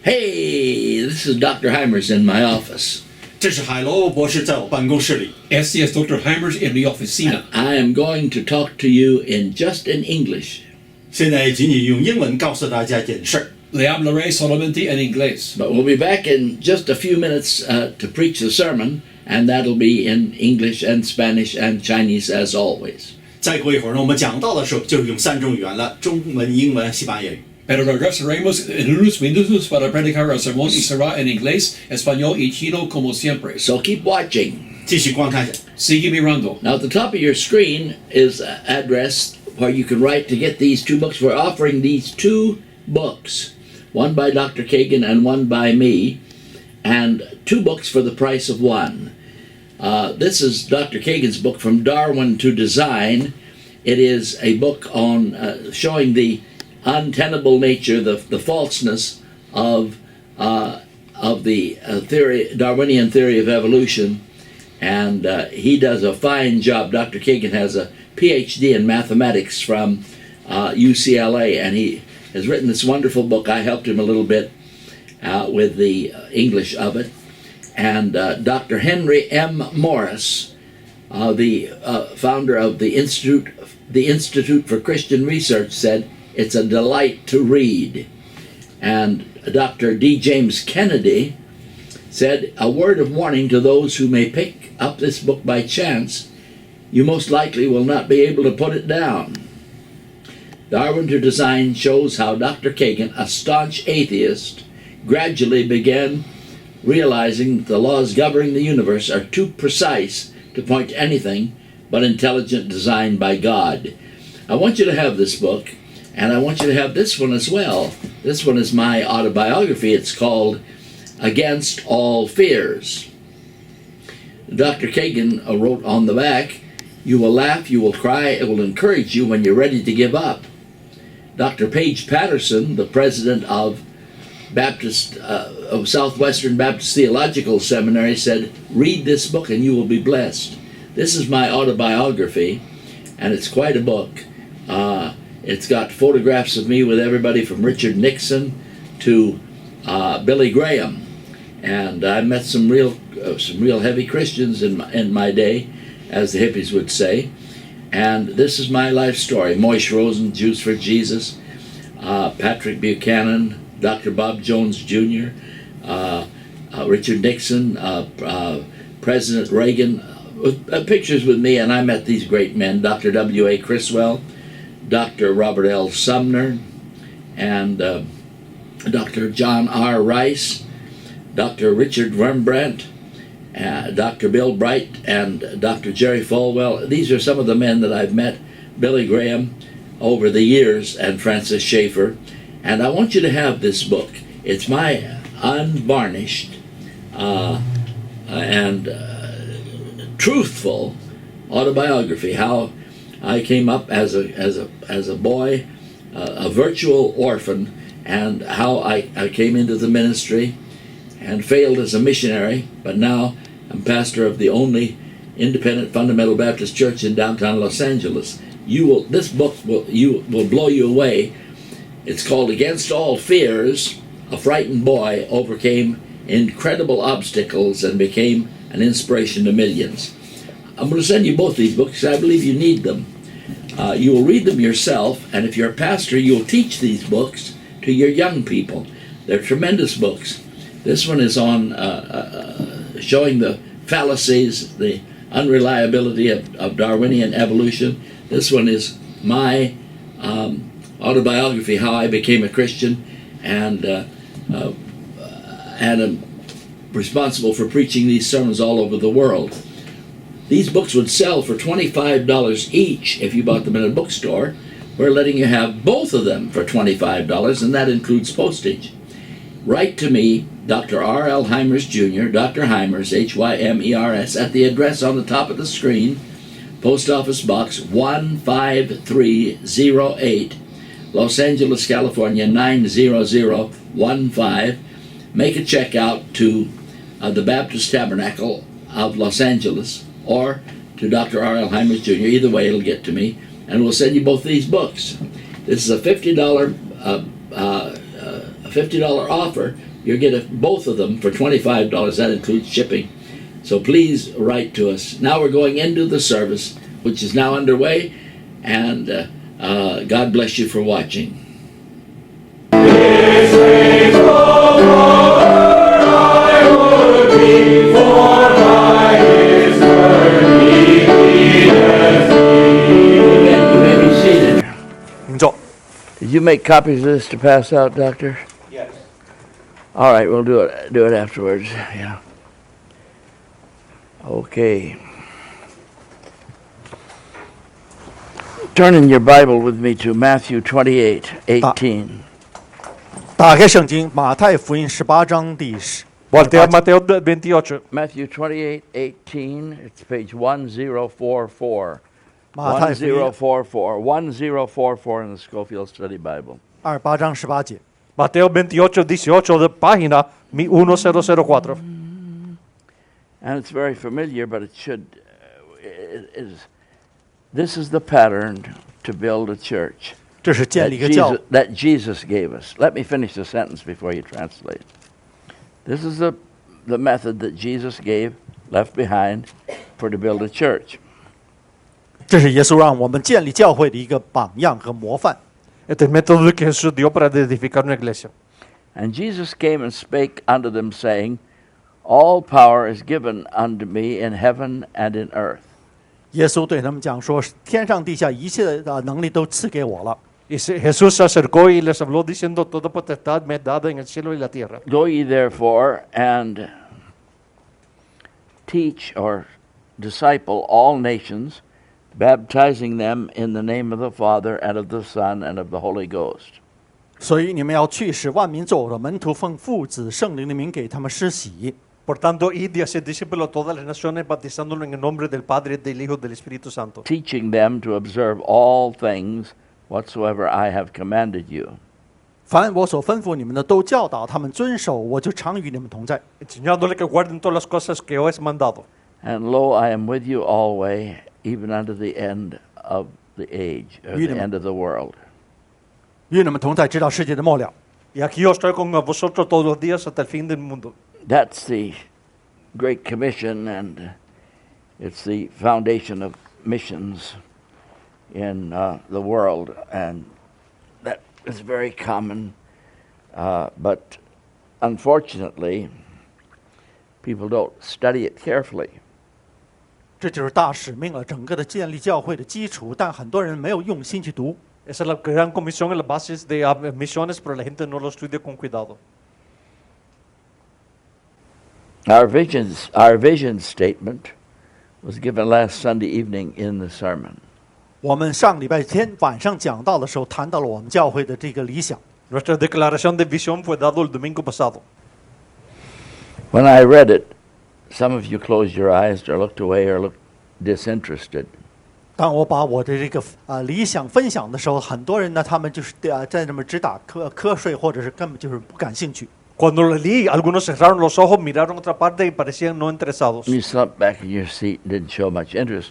Hey, this is Dr. Hymers in my office. 这是海螺博士在我办公室里。Este es Dr. Hymers en mi oficina. I am going to talk to you just in English. 现在仅仅用英文告诉大家一件事儿。Le hablaré solamente en inglés. But we'll be back in just a few minutes to preach the sermon, and that'll be in English and Spanish and Chinese as always. 再过一会儿呢，我们讲到的时候就是用3种语言了：中文、英文、西班牙语。Pero regresaremos en unos minutos para predicar el sermón y será en inglés, español y chino como siempre. So keep watching. 继续观看下。 Sigue mirando. Now at the top of your screen is an address where you can write to get these 2 books. We're offering these 2 books, one by Dr. Kagan and one by me, and 2 books for the price of 1. This is Dr. Kagan's book, From Darwin to Design. It is a book on showing the untenable nature, the falseness of the Darwinian theory of evolution, and he does a fine job. Dr. Kagan has a PhD in mathematics from UCLA, and he has written this wonderful book. I helped him a little bit with the English of it, and Dr. Henry M. Morris, the founder of the Institute for Christian Research, said it's a delight to read. And Dr. D. James Kennedy said, a word of warning to those who may pick up this book by chance, you most likely will not be able to put it down. Darwin to Design shows how Dr. Kagan, a staunch atheist, gradually began realizing the laws governing the universe are too precise to point to anything but intelligent design by God. I want you to have this book, and I want you to have this one as well. This one is my autobiography. It's called Against All Fears. Dr. Kagan wrote on the back, you will laugh, you will cry, it will encourage you when you're ready to give up. Dr. Paige Patterson, the president of Southwestern Baptist Theological Seminary, said, read this book and you will be blessed. This is my autobiography, and it's quite a book. It's got photographs of me with everybody from Richard Nixon to Billy Graham, and I met some real heavy Christians in my day, as the hippies would say. And this is my life story. Moish Rosen, Jews for Jesus, Patrick Buchanan, Dr. Bob Jones Jr., Richard Nixon, President Reagan, pictures with me, and I met these great men, Dr. W.A. Criswell, Dr. Robert L. Sumner, and Dr. John R. Rice, Dr. Richard Rembrandt, Dr. Bill Bright, and Dr. Jerry Falwell. These are some of the men that I've met, Billy Graham, over the years, and Francis Schaeffer. And I want you to have this book. It's my unvarnished and truthful autobiography, how I came up as a boy, a virtual orphan, and how I came into the ministry and failed as a missionary, but now I'm pastor of the only independent fundamental Baptist church in downtown Los Angeles. This book will blow you away. It's called Against All Fears. A frightened boy overcame incredible obstacles and became an inspiration to millions. I'm going to send you both these books because I believe you need them. You will read them yourself, and if you're a pastor, you'll teach these books to your young people. They're tremendous books. This one is on showing the fallacies, the unreliability of Darwinian evolution. This one is my autobiography, how I became a Christian, and am responsible for preaching these sermons all over the world. These books would sell for $25 each if you bought them in a bookstore. We're letting you have both of them for $25, and that includes postage. Write to me, Dr. R.L. Hymers Jr., Dr. Hymers, Hymers, at the address on the top of the screen, Post Office Box 15308, Los Angeles, California, 90015. Make a check out to the Baptist Tabernacle of Los Angeles, or to Dr. R.L. Hymers Jr. Either way, it'll get to me, and we'll send you both these books. This is a $50 a $50 offer, you get both of them for $25. That includes shipping. So please write to us. Now we're going into the service, which is now underway, and God bless you for watching. Did you make copies of this to pass out, Doctor? Yes. All right, we'll do it afterwards. Yeah. Okay. Turn in your Bible with me to Matthew 28:18. 打开圣经，马太福音18章第10。Mateo 28. Matthew 28:18. It's page 1044. 马太福音 1044 in the Schofield Study Bible. 28章18节。 Mateo 28:18 de página 1004. And it's very familiar, but it should. This is the pattern to build a church 这是建立一个教 that Jesus gave us. Let me finish the sentence before you translate. This is the method that Jesus left behind for to build a church. 这是耶稣让我们建立教会的一个榜样和模范。 Este es el método que Jesús dio para edificar una iglesia. And Jesus came and spake unto them, saying, All power is given unto me in heaven and in earth. 耶稣对他们讲说：“天上地下一切的能力都赐给我了。 Y Jesús se acercó y les habló diciendo, toda potestad me es dada en el cielo y la tierra. Go ye therefore and teach or disciple all nations, baptizing them in the name of the Father and of the Son and of the Holy Ghost. 所以你们要去使万民做我的门徒，奉父子圣灵的名给他们施洗。 Por tanto, id y haced discípulos a todas las naciones, bautizándolo en el nombre del Padre, del Hijo y del Espíritu Santo. Teaching them to observe all things whatsoever I have commanded you. 凡我所吩咐你们的，都教导他们遵守，我就常与你们同在。 Enseñándole que guarden todas las cosas que os he mandado. And lo, I am with you always, even unto the end of the age, or the end of the world. 与你们同在，直到世界的末了。 Y aquí yo estoy con vosotros todos los días hasta el fin del mundo. That's the Great Commission, and it's the foundation of missions in the world, and that is very common, but unfortunately, people don't study it carefully. 这就是大使命了，整个的建立教会的基础，但很多人没有用心去读。 Esa es la gran comisión en las bases de misiones, pero la gente no lo estudia con cuidado. Our vision statement was given last Sunday evening in the sermon. 我们上礼拜天晚上讲道的时候，谈到了我们教会的这个理想。 Nuestra declaración de visión fue dado el domingo pasado. When I read it, some of you closed your eyes or looked away or looked disinterested. 当我把我的这个理想分享的时候，很多人呢，他们就是在那么只打瞌睡，或者是根本就是不感兴趣。 Cuando lo leí, algunos cerraron los ojos, miraron otra parte y parecían no interesados. You slumped back in your seat and didn't show much interest.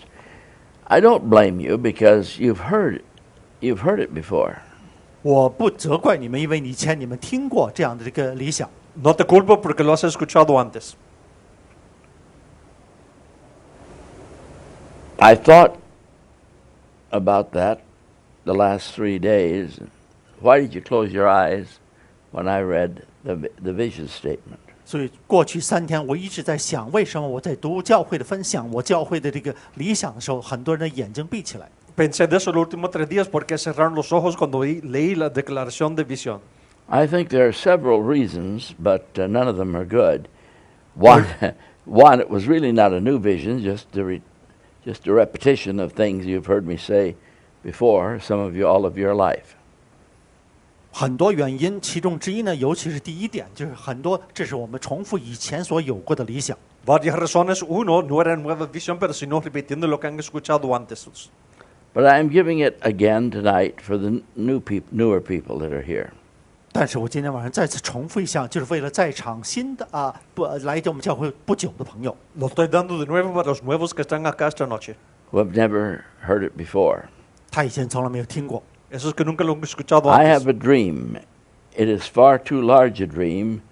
I don't blame you because you've heard it before. 我不责怪你们，因为以前你们听过这样的这个理想。 No te culpo porque lo has escuchado antes. I thought about that the last 3 days. Why did you close your eyes when I read the vision statement? 所以过去3天，我一直在想，为什么我在读教会的分享，我教会的这个理想的时候，很多人的眼睛闭起来。 Pensé de eso los últimos 3 días porque cerraron los ojos cuando leí la declaración de visión. I think there are several reasons, but none of them are good. One, it was really not a new vision, just a repetition of things you've heard me say before, some of you, all of your life. 很多原因，其中之一呢，尤其是第一点，就是很多，这是我们重复以前所有过的理想。 Varias razones. Uno, no era nueva visión, pero sino repitiendo lo que han escuchado antes. But I'm giving it again tonight for the newer people that are here. 但是我今天晚上再次重复一下，就是为了在场新的来我们教会不久的朋友。 Lo estoy dando de nuevo para los nuevos que están acá esta noche. Who have never heard it before. 他以前从来没有听过。 Esos que nunca lo han escuchado I antes. have a dream it is far too large a dream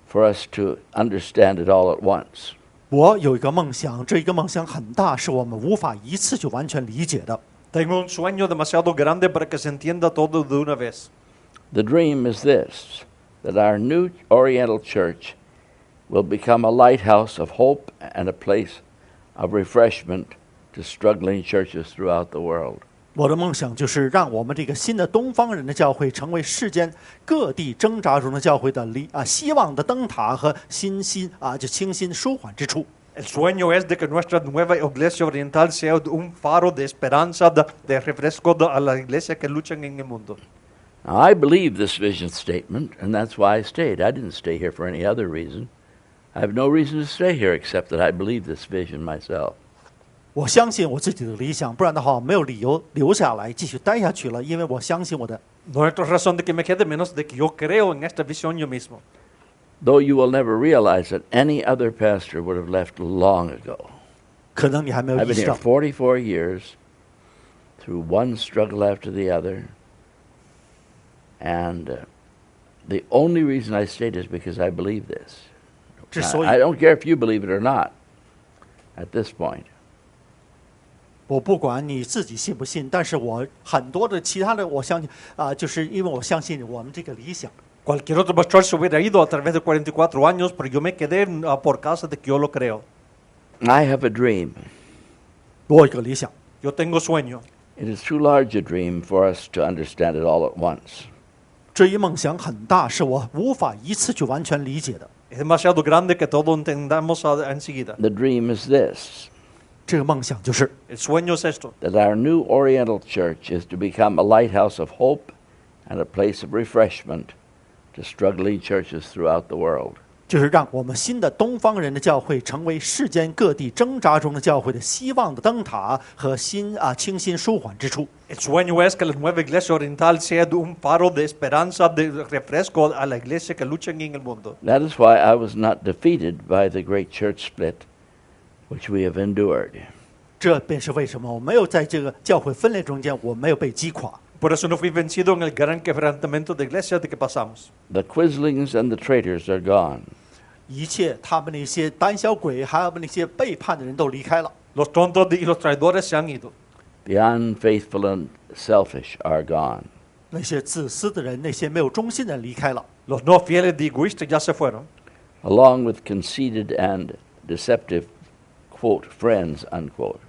for us to understand it all at once. 我有一个梦想，这一个梦想很大，是我们无法一次就完全理解的。Tengo un sueño demasiado grande para que se entienda todo de una vez. The dream is this, that our new Oriental church will become a lighthouse of hope and a place of refreshment to struggling churches throughout the world. 我的梦想就是让我们这个新的东方人的教会成为世间各地挣扎中的教会的希望的灯塔和清新舒缓之处。El sueño es de que nuestra nueva iglesia oriental sea un faro de esperanza, de refresco a la iglesia que luchan en el mundo. Now, I believe this vision statement, and that's why I stayed. I didn't stay here for any other reason. I have no reason to stay here except that I believe this vision myself. 我相信我自己的理想，不然的话没有理由留下来继续待下去了，因为我相信我的。No hay otra razón de que me quede menos de que yo creo en esta visión yo mismo. Though you will never realize that any other pastor would have left long ago. 可能你还没有 I've 意 been 识 here 到， 44 years, through one struggle after the other, and the only reason I stayed is because I believe this. 之所 I 以 don't care if you believe it or not at this point. 我不管你自己信不信，但是我很多的其他的，我相信就是因为我相信我们这个理想。 Cualquier otro pastor se hubiera ido a través de 44 años, pero yo me quedé por causa de que yo lo creo. I have a dream. 我有一个理想， Yo tengo sueño. It is too large a dream for us to understand it all at once. 这一梦想很大，是我无法一次就完全理解的。 Es demasiado grande que todo entendamos enseguida. The dream is this, 这个梦想就是 El sueño es esto. that our new Oriental church is to become a lighthouse of hope and a place of refreshment to struggling churches throughout the world. 就是让我们新的东方人的教会成为世间各地挣扎中的教会的希望的灯塔和清新舒缓之处。 El sueño es que la nueva iglesia oriental sea un faro de esperanza, de refresco a la iglesia que luchan en el mundo. That is why I was not defeated by the great church split which we have endured. 这便是为什么我没有在这个教会分裂中间，我没有被击垮。 Por eso no fui vencido en el gran quebrantamiento de iglesia de que pasamos. The quislings and the traitors are gone. 一切他们那些胆小鬼，还有那些背叛的人都离开了。 Los tontos y los traidores se han ido. The unfaithful and selfish are gone. 那些自私的人，那些没有忠心的人离开了。 Los no fieles y egoístas ya se fueron. Along with conceited and deceptive, quote, friends, unquote.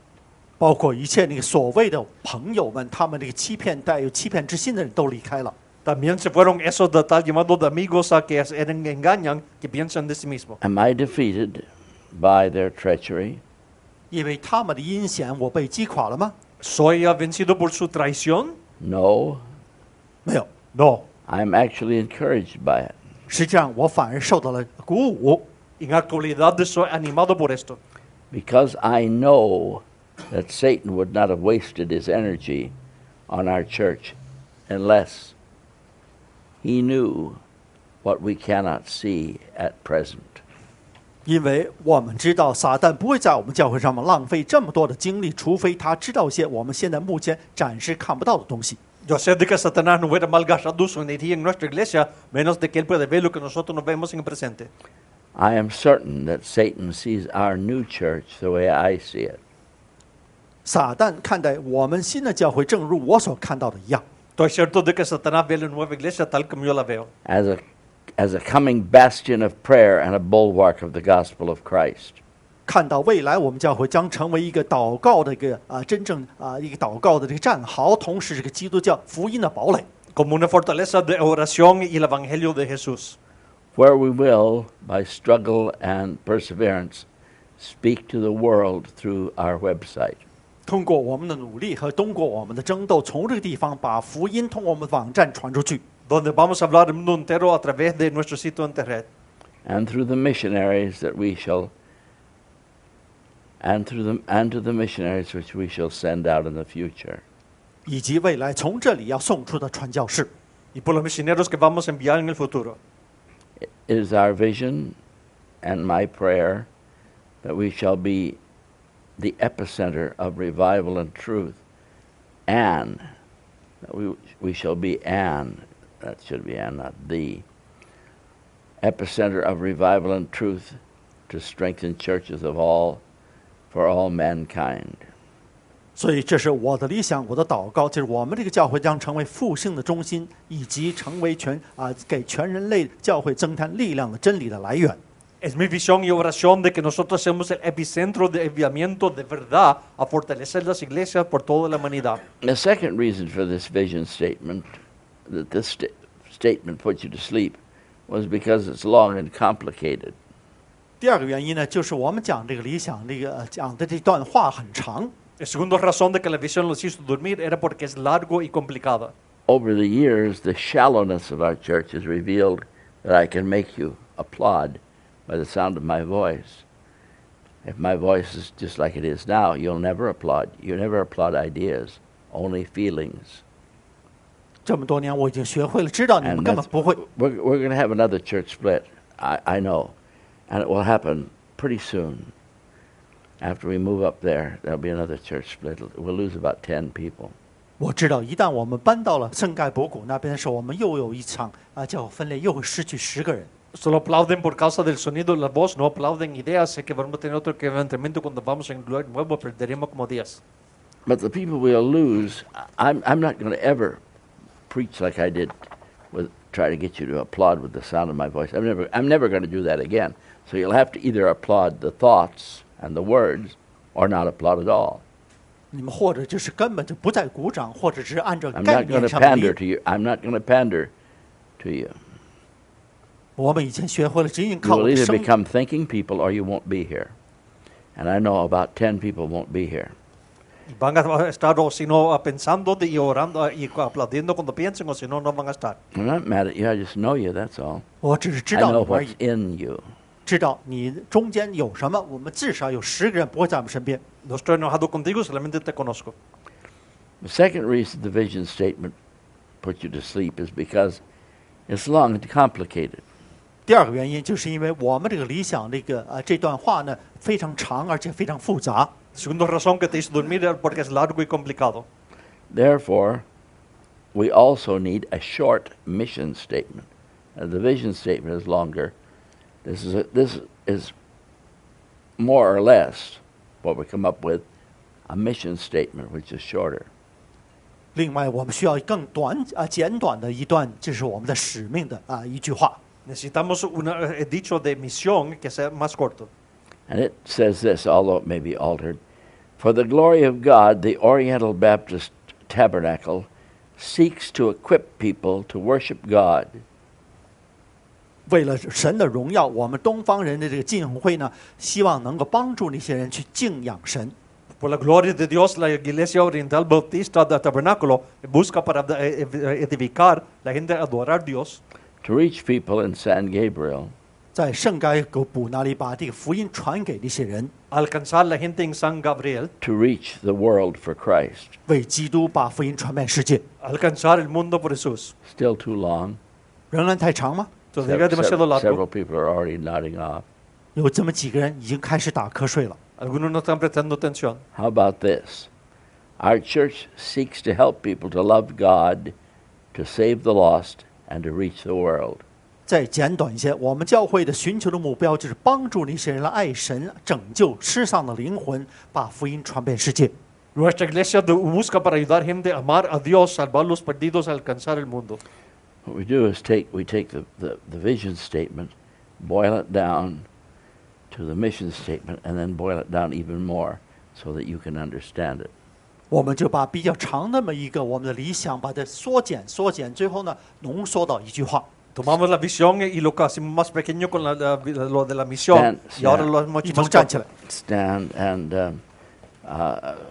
包括一切那个所谓的朋友们，他们这个带有欺骗之心的人都离开了。 También se fueron esos de tal llamados de amigos a que engañan, que piensan de sí mismos. Am I defeated by their treachery? 因为他们的阴险，我被击垮了吗？ ¿Soy vencido por su traición? No. 没有。 No. I'm actually encouraged by it. 实际上，我反而受到了鼓舞， En actualidad soy animado por esto. Because I know that Satan would not have wasted his energy on our church unless he knew what we cannot see at present. 因为我们知道撒旦不会在我们教会上面浪费这么多的精力，除非他知道一些我们现在目前暂时看不到的东西。 Yo sé de que Satanás no hubiera malgastado su energía en nuestra iglesia, menos de que él puede ver lo que nosotros nos vemos en el presente. I am certain that Satan sees our new church the way I see it. 撒旦看待我们新的教会，正如我所看到的一样， Estoy cierto de que Satanás ve la nueva iglesia tal como yo la veo. As a coming bastion of prayer and a bulwark of the gospel of Christ. 看到未来我们教会将成为一个祷告的一个真正一个祷告的这个战壕，同时这个基督教福音的堡垒， Como una fortaleza de oración y el evangelio de Jesús. Where we will, by struggle and perseverance, speak to the world through our website. 通过我们的努力和通过我们的争斗，从这个地方把福音通过我们的网站传出去。 Donde vamos a hablar el mundo entero a través de nuestro sitio internet. And through the missionaries that we shall, and to the missionaries which we shall send out in the future. 以及未来从这里要送出的传教士。 Y por los misioneros que vamos a enviar en el futuro. It is our vision and my prayer that we shall be the epicenter of revival and truth, and that we shall be that should be and, not the, epicenter of revival and truth to strengthen churches of all, for all mankind. 所以这是我的理想，我的祷告，就是我们这个教会将成为复兴的中心，以及成为给全人类教会增添力量的真理的来源。Es mi visión y oración de que nosotros seamos el epicentro de enviamiento de verdad a fortalecer las iglesias por toda la humanidad. The second reason for this vision statement, that this statement puts you to sleep, was because it's long and complicated. 第二个原因呢，就是我们讲这个理想，讲的这段话很长。La segunda razón de que la visión los hizo dormir era porque es largo y complicado. Over the years, the shallowness of our church has revealed that I can make you applaud by the sound of my voice. If my voice is just like it is now, you'll never applaud. You never applaud ideas, only feelings. 这么多年，我已经学会了，知道你们根本不会。We're going to have another church split, I know, and it will happen pretty soon. After we move up there, there'll be another church split. We'll lose about 10 people. 我知道，一旦我们搬到了圣盖博谷那边的时候，我们又有一场教会分裂，又会失去10个人。Solo aplauden por causa del sonido de la voz, no aplauden ideas. Sé que vamos a tener otro levantamiento cuando vamos en lugar nuevo, perderemos como 10. But the people we'll lose, I'm not going to ever preach like I did with try to get you to applaud with the sound of my voice. I'm never going to do that again. So you'll have to either applaud the thoughts and the words or not applaud at all. 你们或者就是根本就不再鼓掌，或者只是按照 I'm 概 not going 念 to 上的 pander to you. I'm not going to pander to you. 我们以前学会了，仅仅 You 靠 will 我的 either 声。 become thinking people or you won't be here. And I know about 10 people won't be here. Van a estar o si no pensando y orando y aplaudiendo cuando piensen o si no, no van a estar. I'm not mad at you. I just know you, that's all. 我只是知 I 道 know 你们而 what's 已， in you. 知道你中间有什么。我们至少有10个人不会在我们身边。 No estoy enojado contigo, solamente te conozco. The second reason the vision statement puts you to sleep is because it's long and complicated. 第二个原因，就是因为我们这个理想这段话呢非常长，而且非常复杂。 Segunda razón que te hizo dormir era porque es largo y complicado. Therefore, we also need a short mission statement. The vision statement is longer. This is more or less what we come up with, a mission statement which is shorter. 另外，我们需要更简短的一段，这是我们的使命的一句话。 Necesitamos un dicho de misión que sea más corto. And it says this, although it may be altered. For the glory of God, the Oriental Baptist Tabernacle seeks to equip people to worship God. 为了神的荣耀，我们东方人的这个浸会呢，希望能够帮助那些人去敬仰神。 Por la gloria de Dios, la Iglesia Oriental Bautista del Tabernáculo busca para edificar la gente a adorar a Dios. To reach people in San Gabriel. 在圣盖博那里把这个福音传给那些人， Alcanzar la gente en San Gabriel. To reach the world for Christ. 为基督把福音传遍世界。 Alcanzar el mundo por Jesús. Still too long. 仍然太长吗？ Todavía demasiado largo. Several people are already nodding off. 有这么几个人已经开始打瞌睡了。 Algunos no están prestando atención. How about this? Our church seeks to help people to love God, to save the lost, and to reach the world. 再简短一些，我们教会的寻求的目标就是帮助那些人来爱神，拯救失丧的灵魂，把福音传遍世界。 Nuestra iglesia busca para ayudar gente a amar a Dios, salvar los perdidos, alcanzar el mundo. What we do is we take the vision statement, boil it down to the mission statement, and then boil it down even more so that you can understand it. 我们就把比较长那么一个我们的理想，把它缩减，最后呢浓缩到一句话。 Tomamos la visión y lo que hacemos más pequeño con lo de la misión. Y ahora lo hacemos 一 más 同站起 corto. 来， Stand and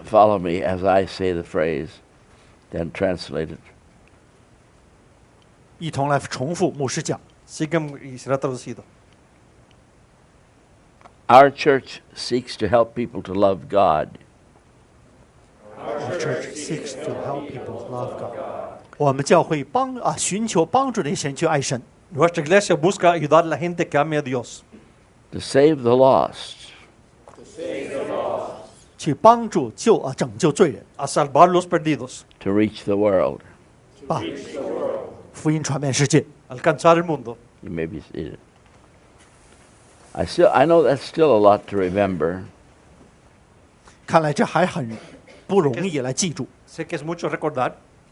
follow me as I say the phrase, then translate it. 一同来重复牧师讲。 Sigan y será traducido. Our church seeks to help people to love God. Our church seeks to help people love God. 我们教会寻求帮助那些人去爱神， Nuestra iglesia busca ayudar a la gente que ame a Dios. To save the lost. 去帮助拯救罪人， A salvar los perdidos. To reach the world. 福音传遍世界。 alcanzar el mundo. You may be seated. I know that's still a lot to remember, 看来这还很不容易来记住， Sé que es mucho recordar,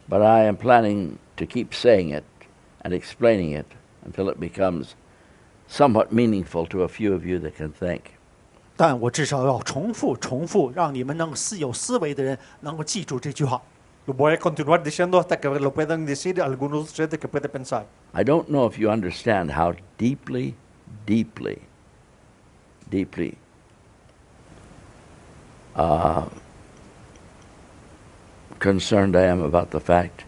but I am planning to keep saying it and explaining it until it becomes somewhat meaningful to a few of you that can think. 但我至少要重复，让你们能有思维的人能够记住这句话。 lo voy a continuar diciendo hasta que lo puedan decir algunos de ustedes que pueden pensar. I don't know if you understand how deeply concerned I am about the fact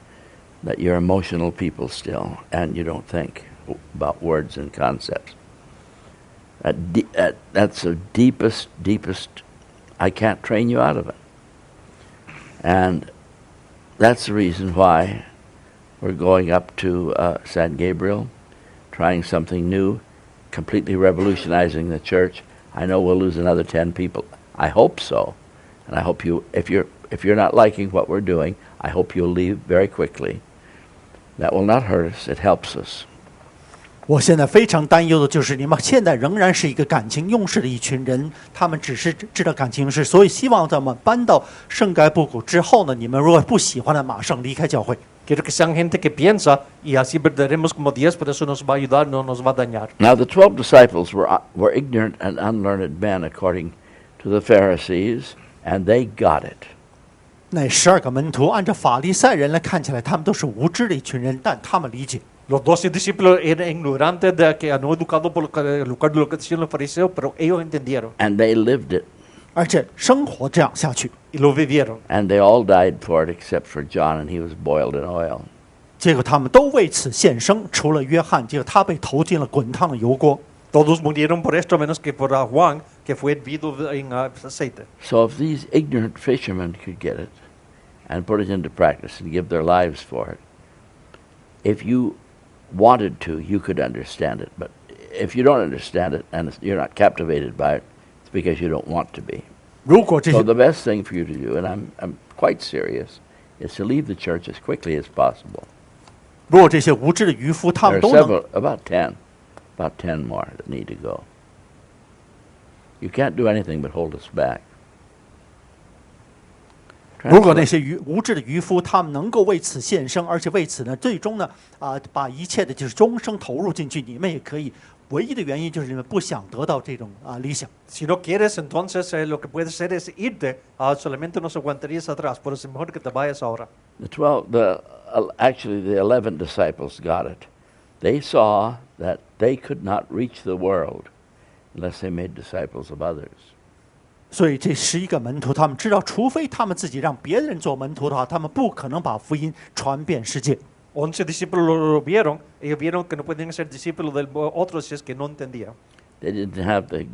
that you're emotional people still, and you don't think about words and concepts. That's the deepest. I can't train you out of it, and that's the reason why we're going up to San Gabriel, trying something new, completely revolutionizing the church. I know we'll lose another 10 people. I hope so, and I hope you. If you're not liking what we're doing, I hope you'll leave very quickly. That will not hurt us. It helps us. 我现在非常担忧的就是你们现在仍然是一个感情用事的一群人，他们只是知道感情用事，所以希望在我们搬到圣盖布谷之后呢，你们如果不喜欢的，马上离开教会。 Quiero que sean gente que piensa y así perderemos como 10, pero eso nos va a ayudar, no nos va a dañar. Now the 12 disciples were ignorant and unlearned men according to the Pharisees, and they got it. 那12个门徒按照法利赛人来看起来，他们都是无知的一群人，但他们理解。 Los 12 discípulos eran ignorantes, que no educados por lo que decían los fariseos, pero ellos entendieron. And they lived it. 而且生活这样下去， Y lo vivieron. And they all died for it except for John, and he was boiled in oil. 结果他们都为此献生，除了约翰，结果他被投进了滚烫的油锅。 Todos murieron por esto, menos que por Juan, que fue hervido en aceite. So if these ignorant fishermen could get it and put it into practice and give their lives for it, if you wanted to, you could understand it. But if you don't understand it and you're not captivated by it, it's because you don't want to be. 如果这 So 些 the best thing for you to do, and I'm quite serious, is to leave the church as quickly as possible. 如果这些无知的渔夫，他 There 们 are 都能 several, about 10 more that need to go. You can't do anything but hold us back. 如果那些无知的渔夫，他们能够为此献身，而且为此呢，最终呢，把一切的就是终生投入进去，你们也可以。唯一的原因就是你们不想得到这种理想。 Si no quieres, entonces lo que puedes hacer es irte. Solamente nos aguantarías atrás. Por eso es mejor que te vayas ahora. Actually the 11 disciples got it. They saw that they could not reach the world unless they made disciples of others. 所以这11个门徒，他们知道，除非他们自己让别人做门徒的话，他们不可能把福音传遍世界。 11 discípulos lo vieron. Ellos vieron que no podían ser discípulos de otros si es que no entendían. They didn't have the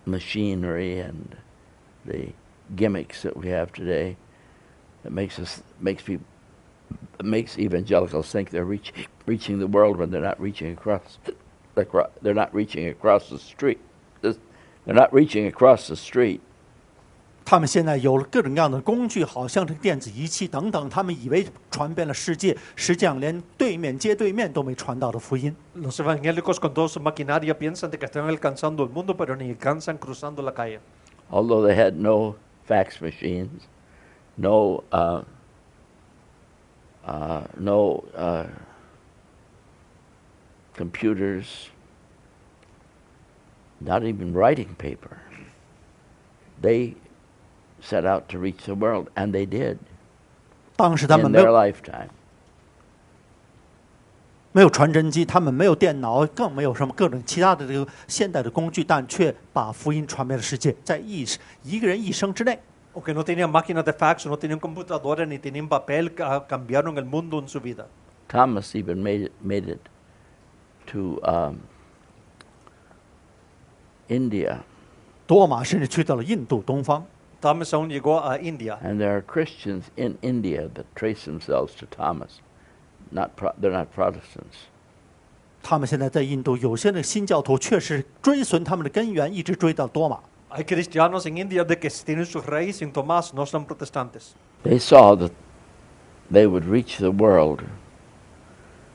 machinery and the gimmicks that we have today that makes evangelicals think they're reaching the world when they're not reaching across the street. They're not reaching across the street. 他们现在有了各种各样的工具，好像这个电子仪器等等，他们以为传遍了世界，实际上连对面接对面都没传到的福音。 Los evangélicos con toda su maquinaria piensan de que están alcanzando el mundo, pero ni alcanzan cruzando la calle. Although they had no fax machines, no computers, not even writing paper. They set out to reach the world, and they did 当时他们 in 没 their 有 lifetime. 没有传真机，他们没有电脑，更没有什么各种其他的这个现代的工具，但却把福音传遍了世界，在一个人一生之内。 Aunque no tenían máquinas de fax, no tenían computadoras, ni tenían papel, cambiaron el mundo en su vida. Thomas even made it to India. 多马甚至去到了印度东方。 Thomas aún llegó a India. And there are Christians in India that trace themselves to Thomas. They're not Protestants. 他们现在在印度，有些的新教徒确实追随他们的根源，一直追到多马。 Hay cristianos en India de que tienen su raíz en Tomás, no son protestantes. They saw that they would reach the world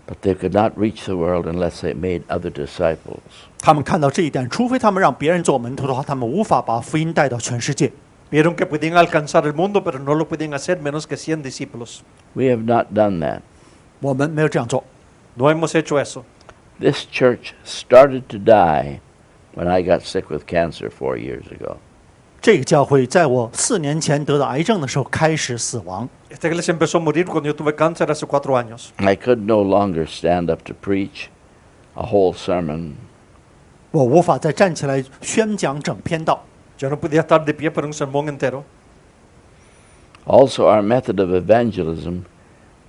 But they could not reach the world unless they made other disciples. 他们看到这一点，除非他们让别人做门徒的话，他们无法把福音带到全世界。Vieron que podían alcanzar el mundo, pero no lo podían hacer menos que 100 discípulos. We have not done that. 我们没有这样做。No hemos hecho eso. This church started to die when I got sick with cancer 4 years ago. 这个教会在我4年前得到癌症的时候开始死亡。Esta iglesia empezó a morir cuando yo tuve cáncer hace 4 años. I could no longer stand up to preach a whole sermon. 我无法再站起来宣讲整篇道。Yo no podía estar de pie para un sermón entero. Also, our method of evangelism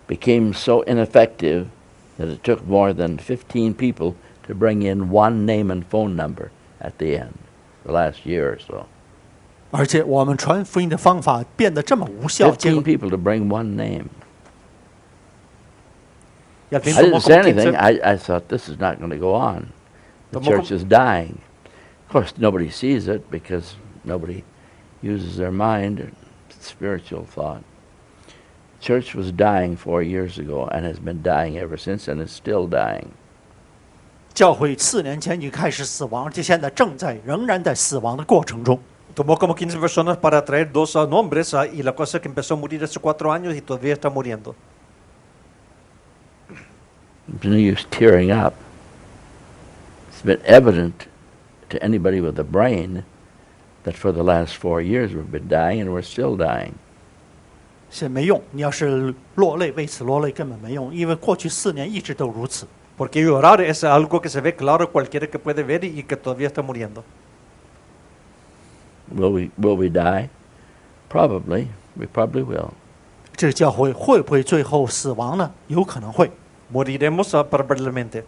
became so ineffective that it took more than 15 people to bring in one name and phone number at the end, the last year or so. 而且我们传福音的方法变得这么无效，结15果 people to bring one name. Y al fin I didn't tomó say como anything. 15. I thought this is not going to go on. The Tomó church como- is dying. Of course, nobody sees it because nobody uses their mind or spiritual thought. Church was dying 4 years ago and has been dying ever since and is still dying. 教会4年前就开始死亡，而且现在仍然在死亡的过程中。Tomó como 15 personas para traer 2 nombres y la cosa es que empezó a morir hace 4 años y todavía está muriendo. There's no use tearing up. It's been evident to anybody with a brain that for the last 4 years we've been dying and we're still dying. 是没用，你要是落泪，为此落泪根本没用，因为过去4年一直都如此。 Porque llorar es algo que se ve claro cualquiera que puede ver y que todavía está muriendo. Will we die? Probably. We probably will. 这个教会会不会最后死亡呢？有可能会。 Moriremos probablemente.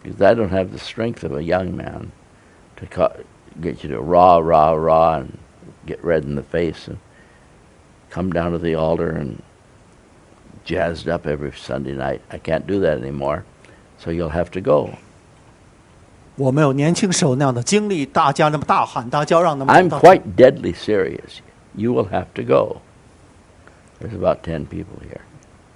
Because I don't have the strength of a young man to get you to rah, and get red in the face and come down to the altar and jazzed up every Sunday night. I can't do that anymore, so you'll have to go. 我没有年轻时候那样的经历，大家那么大喊大叫，让他们 I'm 到 quite deadly serious. You will have to go. There's about 10 people here.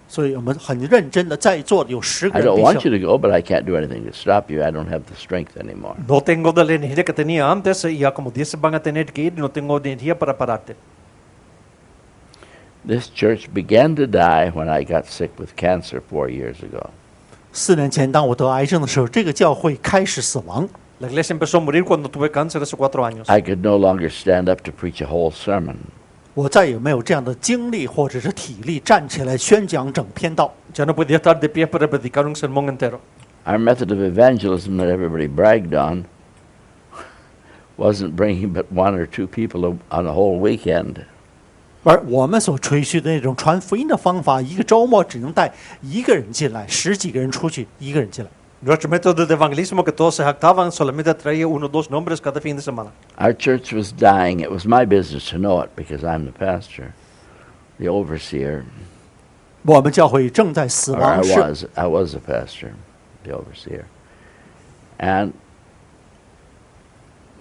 所以我们很认真的在座的有10个 I 人 don't 必 want 须 you to go, but I can't do anything to stop you. I don't have the strength anymore. No tengo de la energía que tenía antes y ya como 10 van a tener que ir y no tengo energía para pararte. This church began to die when I got sick with cancer 4 years ago. 4年前，当我得癌症的时候，这个教会开始死亡。 La iglesia empezó a morir cuando tuve cáncer hace 4 años. I could no longer stand up to preach a whole sermon. 我再也没有这样的精力或者是体力站起来宣讲整篇道。 Ya no podía estar de pie para predicar un sermón entero. Our method of evangelism that everybody bragged on wasn't bringing but 1 or 2 people on a whole weekend. 而我们所吹嘘的那种传福音的方法，一个周末只能带1个人进来，10几个人出去，1个人进来。 Nuestro método de evangelismo que todos se jactaban solamente traía 1 o 2 nombres cada fin de semana. Our church was dying. It was my business to know it because I'm the pastor, the overseer. 我们教会正在死 Or 亡， I was a pastor, the overseer. And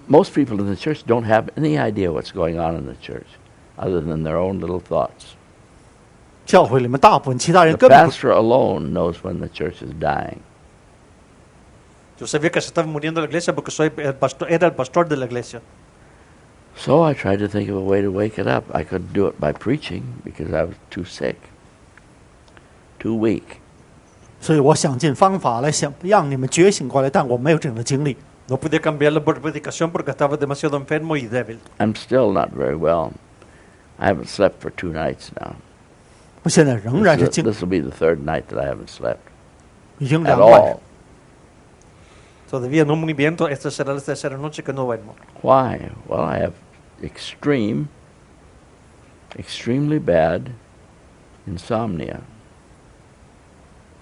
most people in the church don't have any idea what's going on in the church other than their own little thoughts. 教会里面大部分其他人 The 根本不 pastor alone knows when the church is dying. Yo sabía que se estaba muriendo la iglesia porque era el pastor de la iglesia. So I tried to think of a way to wake it up. I couldn't do it by preaching because I was too sick, too weak. 所以我想尽方法来想让你们觉醒过来，但我没有这样的经历。 No podía cambiarla por predicación porque estaba demasiado enfermo y débil. I'm still not very well. I haven't slept for 2 nights now. 我现在仍然是 This will be the 3rd night that I haven't slept 已经 at 2晚 all. Todavía no muy bien, esta será la 3ª noche que no duermo. Why? Well, I have extremely bad insomnia.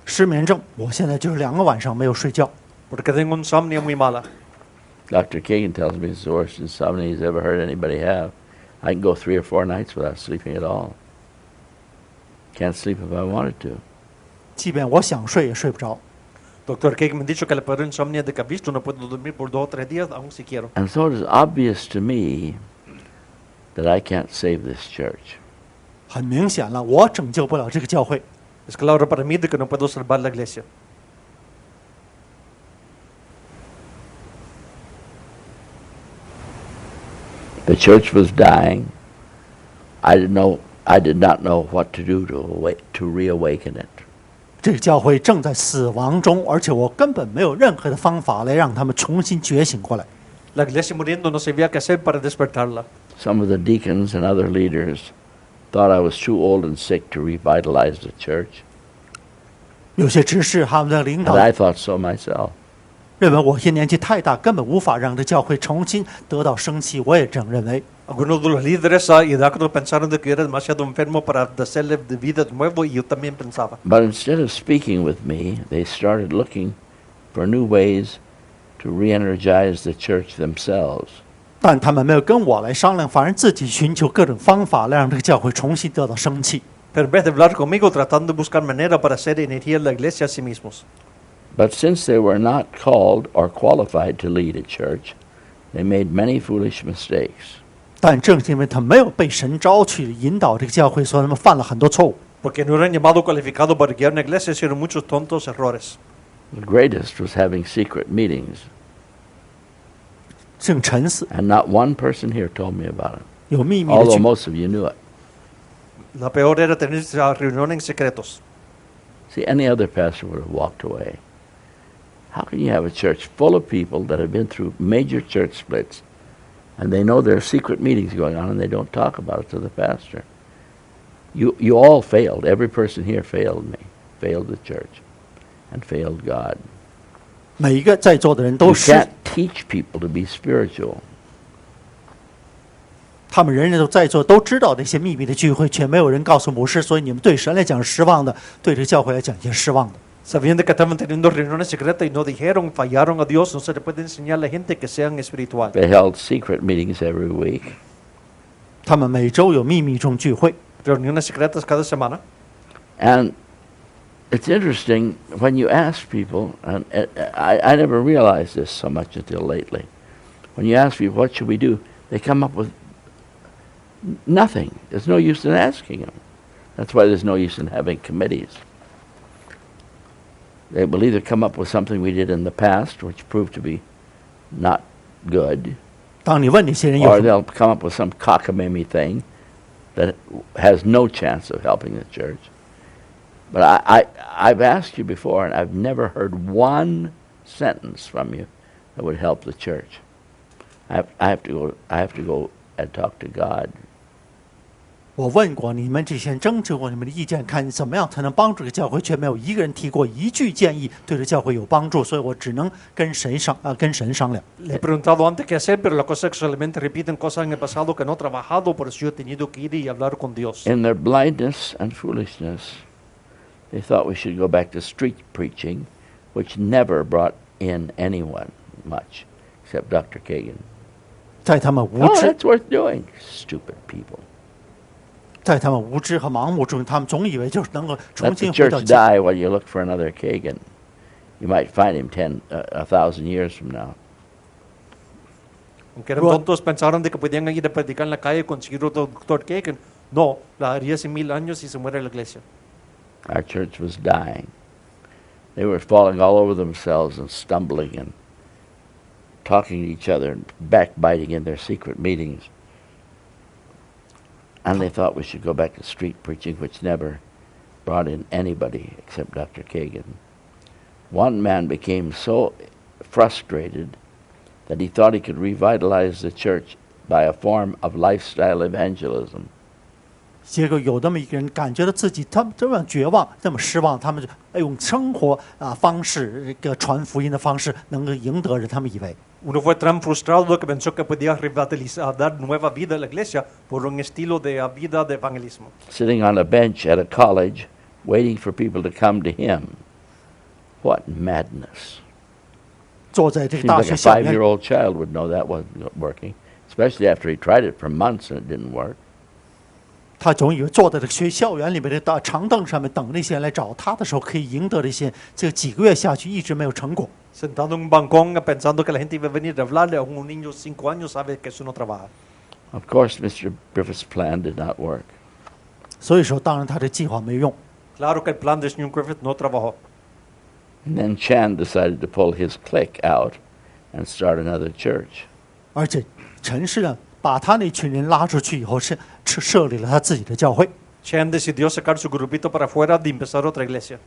失眠症，我现在就是2个晚上没有睡觉。 Porque tengo insomnia muy mala. Dr. Kagan tells me it's the worst insomnia he's ever heard anybody have. I can go 3 or 4 nights without sleeping at all. Can't sleep if I wanted to. 即便我想睡也睡不着。 Doctor Kagan me ha dicho que la peor insomnia de que ha visto no puedo dormir por 2 o 3 días, aun si quiero. And so it is obvious to me that I can't save this church. 很明显了，我拯救不了这个教会。 Es claro para mí de que no puedo salvar la iglesia. The church was dying. I did not know what to do to reawaken it. 这个教会正在死亡中，而且我根本没有任何的方法来让他们重新觉醒过来。La iglesia muriendo no sabía qué hacer para despertarla. Some of the deacons and other leaders thought I was too old and sick to revitalize the church. 有些执事他们的领 And 导 I thought so myself. 认为我现年纪太大，根本无法让这教会重新得到生气。我也这样认为。Algunos de los líderes y diáconos pensaron de que era demasiado enfermo para hacerle de vida de nuevo y yo también pensaba. But instead of speaking with me, they started looking for new ways to re-energize the church themselves. 但他们没有跟我来商量，反而自己寻求各种方法来让这个教会重新得到生气。Pero en vez de hablar conmigo, tratando de buscar manera para hacer energía en la iglesia a sí mismos. But since they were not called or qualified to lead a church, they made many foolish mistakes. 但正是因为他没有被神招去引导这个教会，所以他们犯了很多错误。Porque no eran llamados cualificados para guiar una iglesia, hicieron muchos tontos errores. The greatest was having secret meetings, 正沉思， and not one person here told me about it, 有秘密的 although 聚， most of you knew it. La peor era tener reuniones en secretos. See, any other pastor would have walked away. How can you have a church full of people that have been through major church splits, and they know there are secret meetings going on, and they don't talk about it to the pastor? You all failed. Every person here failed me, failed the church, and failed God. 每一个在座的人 You 都是， can't teach people to be spiritual. 他们人人都在座，都知道这些秘密的聚会，却没有人告诉牧师，所以你们对神来讲是失望的，对这个教会来讲也是失望的。 Sabían de que estaban teniendo reuniones secretas y no dijeron, fallaron a Dios, no se le puede enseñar a la gente que sean espirituales. They held secret meetings every week. 他们每周有秘密中聚会， Reuniones secretas cada semana. And it's interesting when you ask people, and I never realized this so much until lately. When you ask people, what should we do? They come up with nothing. There's no use in asking them. That's why there's no use in having committees. They will either come up with something we did in the past, which proved to be not good, 当你问那些人有 or 什么， they'll come up with some cockamamie thing that has no chance of helping the church. But I've asked you before, and I've never heard one sentence from you that would help the church. I have to go and talk to God. 我问过你们这些人，征求过你们的意见，看怎么样才能帮助这个教会，却没有一个人提过一句建议对这教会有帮助，所以我只能跟神商量。 Le he preguntado antes qué hacer, pero la cosa es que solamente repiten cosas en el pasado que no han trabajado, por eso yo he tenido que ir y hablar con Dios. In their blindness and foolishness, they thought we should go back to street preaching, which never brought in anyone much, except Dr. Kagan. 在他们无 Oh, 知， that's worth doing. Stupid people. 在他们无知和盲目中，他们总以为就是能够 Let 重 the 新回到 church die while you look for another Kagan. You might find him 1,000 years from now. Aunque eran Bueno. tontos, pensaron de que podían ir a predicar en la calle y conseguir otro doctor Kagan. No, la haría hace 1000 años y se muere la iglesia. Our church was dying. They were falling all over themselves and stumbling and talking to each other and backbiting in their secret meetings. And they thought we should go back to street preaching, which never brought in anybody except Dr. Kagan. One man became so frustrated that he thought he could revitalize the church by a form of lifestyle evangelism. 结果有那么一个人感觉到自己他们这么绝望，这么失望，他们就用生活方式，这个传福音的方式，能够赢得人。他们以为 Uno fue tan frustrado que pensó que podía revitalizar, dar nueva vida a la iglesia por un estilo de vida de evangelismo. Sitting on a bench at a college, waiting for people to come to him. What madness. 坐在这个 Seems 大 like 学 a 校园， 5-year-old child would know that wasn't working, especially after he tried it for months and it didn't work. 他总以为坐在这个校园里面的大长凳上面等那些人来找他的时候，可以赢得这些。这几个月下去，一直没有成果。 Sentado en un balcón pensando que la gente iba a venir a hablarle a un niño de 5 años, sabe que eso no trabaja. Of course, Mr. Griffith's plan did not work. 所以说，当然他的计划没用。 Claro que el plan de Señor Griffith no trabajó. And then Chan decided to pull his clique out and start another church. 而且陈氏呢，把他那群人拉出去以后，设立了他自己的教会。Chen decidió sacar su grupito para afuera y empezar otra iglesia.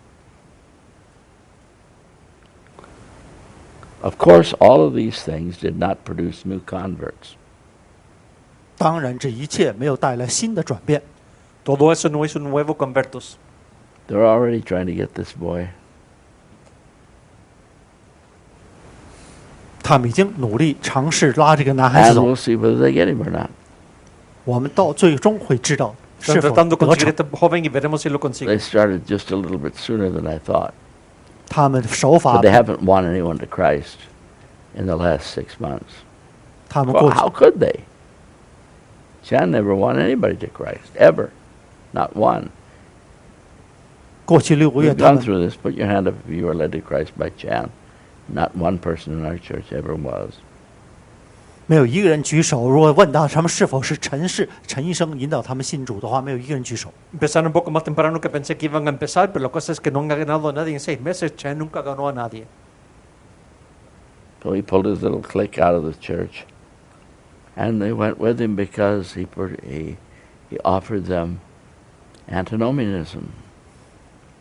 Of course, all of these things did not produce new converts. 当然，这一切没有带来新的转变。Todo eso no hizo nuevos convertos. They're already trying to get this boy. 他们已经努力尝试拉这个男孩 And 子走， we'll see whether they get him or not. 我们到最终会知道 Están 是否 tratando de 得 conseguir 逞。 este joven y veremos si lo consigue. They started just a little bit sooner than I thought. 他们的手法 But they haven't won anyone to Christ in the last 6 months. 他们 Well, 过去 how could they? Chan never won anybody to Christ, ever. Not one. 过去6个月， We've 他 gone 们 through this. Put your hand up if you were led to Christ by Chan. Not one person in our church ever was. 没有一个人举手。如果问到他们是否是陈医生引导他们信主的话，没有一个人举手。 Empezaron un poco más temprano que pensé que iban a empezar, pero la cosa es que no han ganado a nadie en 6 meses. Chen nunca ganó a nadie. So he pulled his little clique out of the church. And they went with him because he offered them antinomianism.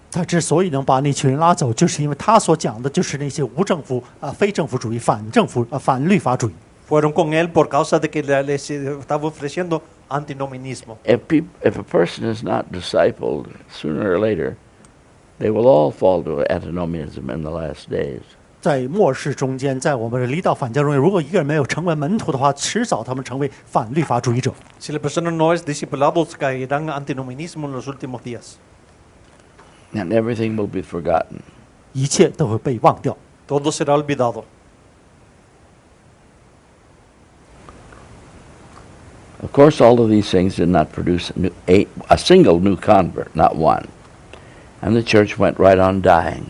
他之所以能把那群人拉走，就是因为他所讲的就是那些无政府非政府主义、反政府反律法主义。 Fueron con él por causa de que les estaba ofreciendo antinomianismo. If a person is not discipled, sooner or later, they will all fall to antinomianism in the last days. 在末世中间，在我们的离道反教中间，如果一个人没有成为门徒的话，迟早他们成为反律法主义者。 Si la persona no es discipulado, caerán antinomianismo en los últimos días. And everything will be forgotten. 一切都会被忘掉。 Todo será olvidado. Of course, all of these things did not produce a single new convert, not one. And the church went right on dying.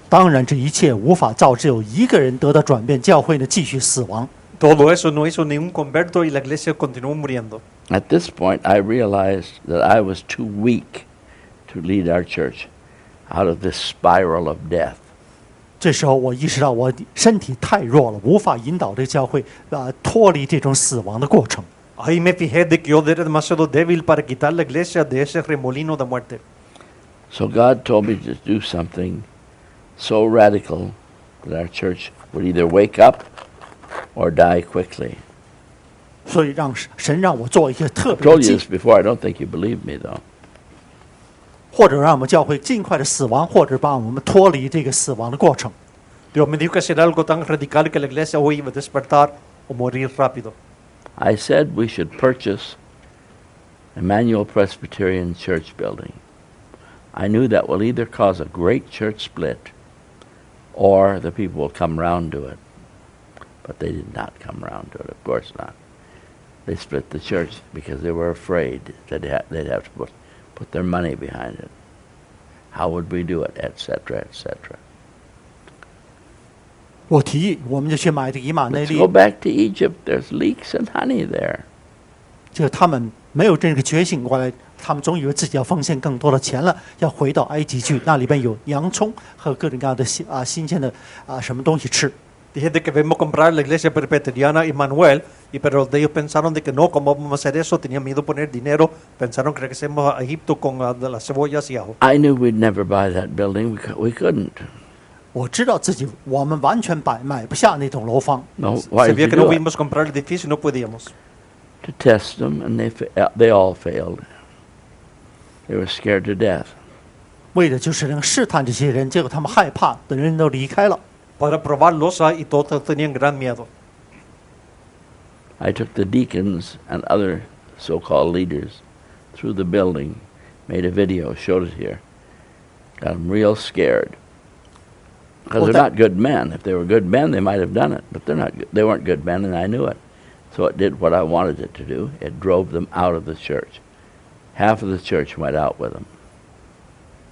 当然，这一切无法造只有一个人得到转变，教会呢继续死亡。 Todo eso no hizo ningún converto y la iglesia continuó muriendo. At this point, I realized that I was too weak to lead our church out of this spiral of death. 这时候，我意识到我身体太弱了，无法引导这个教会脱离这种死亡的过程。 Ahí me fijé de que yo era demasiado débil para quitar la iglesia de ese remolino de muerte. So God told me to do something so radical that our church would either wake up or die quickly. 所以神让我做一些特 I 别 told 的 you 计 this before. I don't think you believe me, though. 或者让我们教会尽快的死亡，或者把我们脱离这个死亡的过程。 Dios me dijo que hacer algo tan radical que la iglesia hoy iba a despertar o morir rápido. I said we should purchase Emmanuel Presbyterian Church building. I knew that will either cause a great church split or the people will come round to it. But they did not come round to it, of course not. They split the church because they were afraid that they'd have to put their money behind it. How would we do it, etc., etc. 我提议，我们就去买这个以马内 Let's 利 go，back to Egypt. There's leeks and honey there. 就他们没有这个觉醒过来，他们总以为自己要奉献更多的钱了，要回到埃及去，那里边有洋葱和各种各样的新鲜的什么东西吃。 Dije de que debemos comprar la iglesia presbiteriana Emmanuel, pero ellos pensaron de que no, ¿cómo vamos a hacer eso? Tenían miedo de poner dinero, pensaron que regresemos a Egipto con las cebollas y ajo. I knew we'd never buy that building. We couldn't. 我知道自己我们完全买不下那栋楼房， No, why did Sabía you que no do it? íbamos a comprar el edificio y no podíamos. To test them, and they all failed. They were scared to death. 为的就是能试探这些人，结果他们害怕，等人都离开了。 Para probarlos y todos tenían gran miedo. I took the deacons and other so-called leaders through the building, made a video, showed it here. Got them real scared. Because Well, they're that- not good men. If they were good men, they might have done it. But they weren't good men, and I knew it. So it did what I wanted it to do. It drove them out of the church. Half of the church went out with them.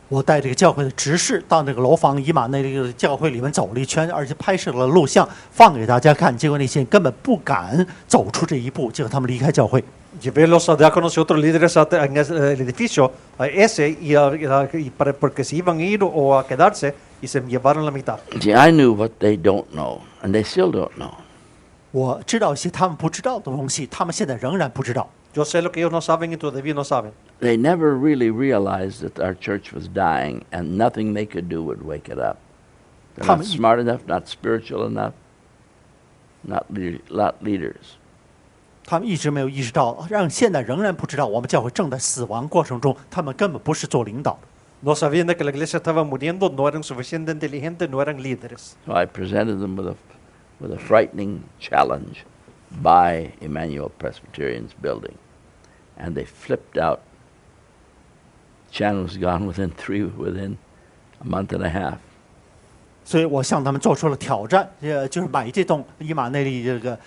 我带这个教会的执事到那个楼房以马内利的教会里面走了一圈，而且拍摄了录像放给大家看。结果那些人根本不敢走出这一步，结果他们离开教会。 Llevé los diáconos y otros líderes en el edificio a ese porque se iban a ir o a quedarse y se llevaron la mitad. See, I knew what they don't know, and they still don't know. 我知道一些他们不知道的东西，他们现在仍然不知道。 Yo sé lo que ellos no saben y todavía no saben. They never really realized that our church was dying and nothing they could do would wake it up. They're not smart enough, not spiritual enough, not leaders. 他们一直没有意识到，让现在仍然不知道我们教会正在死亡过程中，他们根本不是做领导的。 No sabían de que la iglesia estaba muriendo, no eran suficientemente inteligentes, no eran líderes. So I presented them with a frightening challenge: buy Emmanuel Presbyterian's building. And they flipped out. Chan was gone within a month and a half. 所以我向他们做出了挑战，就是买这栋伊玛内利这个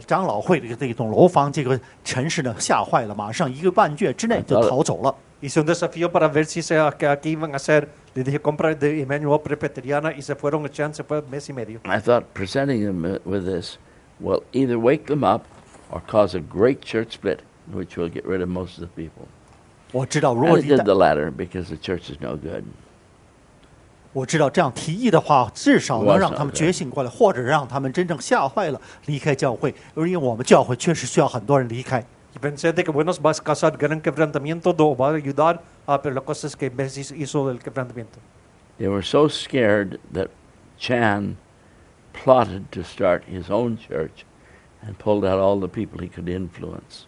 长老会的这栋楼房，这个陈氏呢吓坏了，马上1个半月之内就逃走了。 Hice un desafío para ver si qué iban a hacer. Le dije, compra de Emmanuel Presbyteriana y se fueron, Chan se fue mes y medio. I thought presenting them with this will either wake them up or cause a great church split, which will get rid of most of the people. 我知道，如 And 果 it did the latter because the church is no good. 我知道这样提议的话，至少能让他们觉醒过来，或者让他们真正吓坏了离开教会，因为我们教会确实需要很多人离开。 Y pensé de que bueno, vas a causar gran quebrantamiento, no va a ayudar, pero la cosa es que Messi hizo el quebrantamiento. They were so scared that Chan plotted to start his own church and pulled out all the people he could influence.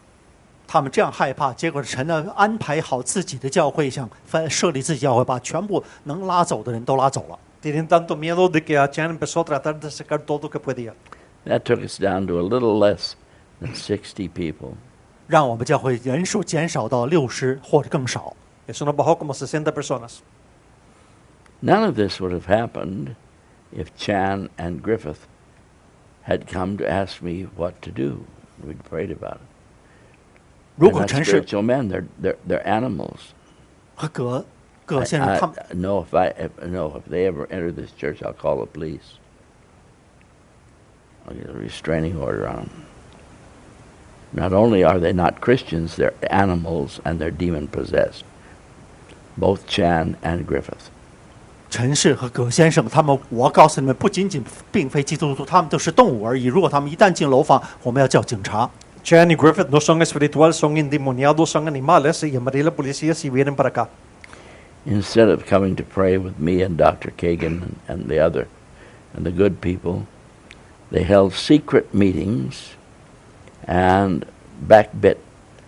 他们这样害怕，结果陈呢安排好自己的教会，想设立自己教会，把全部能拉走的人都拉走了。 Tienen tanto miedo de que Chan empezó a tratar de sacar todo lo que podía. That took us down to a little less than 60 people. 让我们教会人数减少到60或者更少。 Eso nos bajó como 60 personas. None of this would have happened if Chan and Griffith had come to ask me what to do. We'd prayed about it. 如 They're 果 not 陈氏 spiritual men. They're animals. 和葛先生他们 No, if they ever enter this church, I'll call the police. I'll get a restraining order on them. Not only are they not Christians, they're animals and they're demon-possessed. Both Chan and Griffith. 陈氏和葛先生他们，我告诉你们，不仅仅并非基督徒，他们都是动物而已。如果他们一旦进楼房，我们要叫警察。 Chan y Griffith no son espirituales, son endemoniados, son animales, y llamaré a la policía si vienen para acá. Instead of coming to pray with me and Dr. Kagan and the good people, they held secret meetings and backbit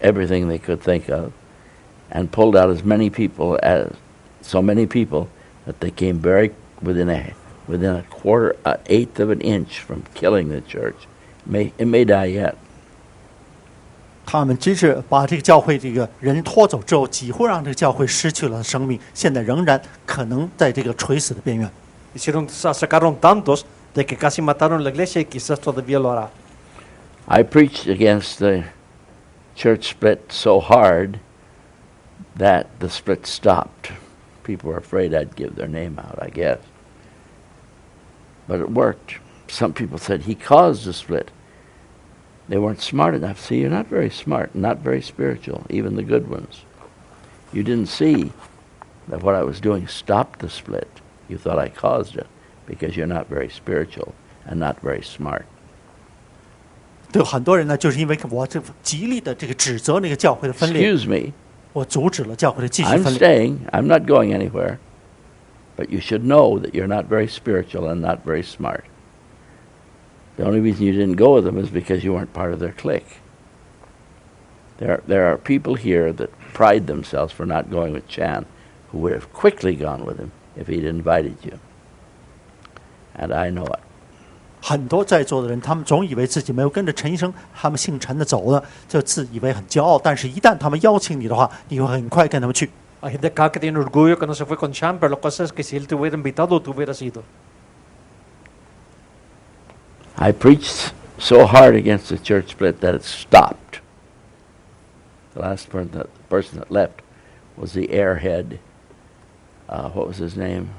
everything they could think of and pulled out so many people that they came very within an eighth of an inch from killing the church. It may die yet. 他们真是把这个教会这个人拖走之后，几乎让这个教会失去了生命，现在仍然可能在这个垂死的边缘。 Sacaron tantos de que casi mataron la iglesia y quizás todavía lo hará. I preached against the church split so hard that the split stopped. People were afraid I'd give their name out, I guess. But it worked. Some people said, he caused the split. They weren't smart enough. See, you're not very smart, not very spiritual, even the good ones. You didn't see that what I was doing stopped the split. You thought I caused it because you're not very spiritual and not very smart. 对很多人呢，就是因为我这极力的这个指责那个教会的分裂， Excuse me, 我阻止了教会的继续 I'm 分裂。 staying. I'm not going anywhere. But you should know that you're not very spiritual and not very smart. The only reason you didn't go with them is because you weren't part of their clique. There are people here that pride themselves for not going with Chan, who would have quickly gone with him if he'd invited you. And I know it. 很多在座的人，他们总以为自己没有跟着陈医生他们姓陈的走呢，就自以为很骄傲。但是，一旦他们邀请你的话，你会很快跟他们去。 Hay gente acá que tiene orgullo que no se fue con Chan, pero la cosa es que si él te hubiera invitado, tú hubieras ido. I preached so hard against the church split that it stopped. The last person that left was the airhead. What was his name?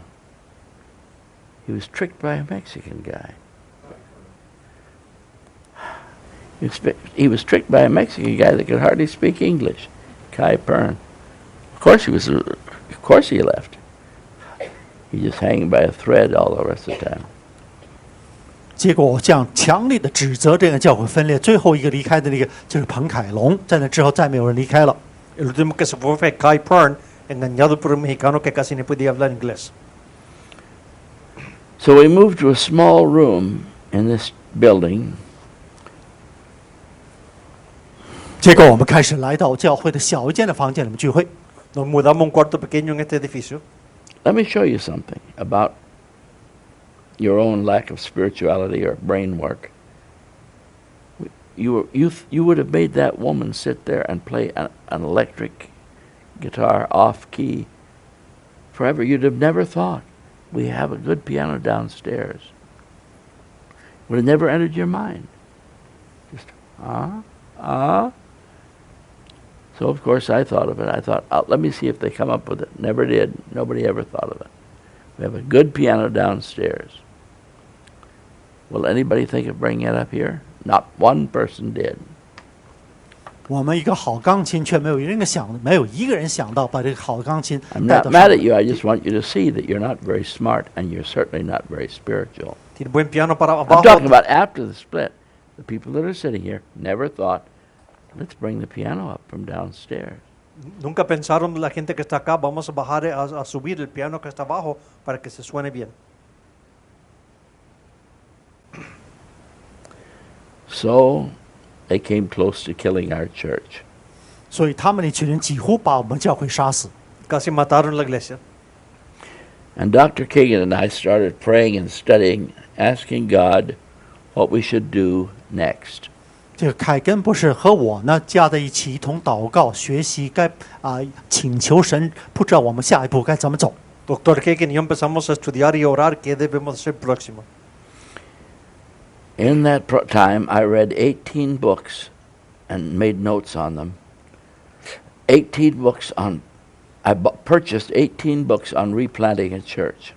He was tricked by a Mexican guy. He was tricked by a Mexican guy that could hardly speak English, Kai Pern. Of course he left. He just hanging by a thread all the rest of the time. 结果这样强烈的指责这个教会分裂，最后一个离开的那个就是彭凯龙，在那之后再没有人离开了。El último que se fue fue Kai Pern, engañado por un mexicano que casi ni podía hablar inglés. So we moved to a small room in this building. 结果我们开始来到教会的小一间的房间里面聚会。Nos mudamos a un cuarto pequeño en este edificio. Let me show you something about your own lack of spirituality or brain work. You would have made that woman sit there and play an electric guitar off key forever. You'd have never thought we have a good piano downstairs. Would have never entered your mind. Just So of course I thought of it. I thought, let me see if they come up with it. Never did. Nobody ever thought of it. We have a good piano downstairs. Will anybody think of bringing it up here? Not one person did. 我们一个好钢琴，却没有一个人想到把这个好钢琴 I'm 带 not 到 mad at you. I just want you to see that you're not very smart and you're certainly not very spiritual. Tiene buen piano para I'm abajo. talking about after the split. The people that are sitting here never thought, let's bring the piano up from downstairs. Nunca pensaron la gente que está acá, vamos a bajar a subir el piano que está abajo para que se suene bien. So they came close to killing our church. 所以他们那群人几乎把我们教会杀死。 Casi mataron la iglesia. And Dr. Kagan and I started praying and studying, asking God what we should do next. 这个凯根博士和我呢加在一起，一同祷告、学习，请求神，不知道我们下一步该怎么走。 Doctor Kagan y yo empezamos a estudiar y a orar qué debemos hacer próximo. In that time, I read 18 books and made notes on them. 18 books on, purchased 18 books on replanting a church.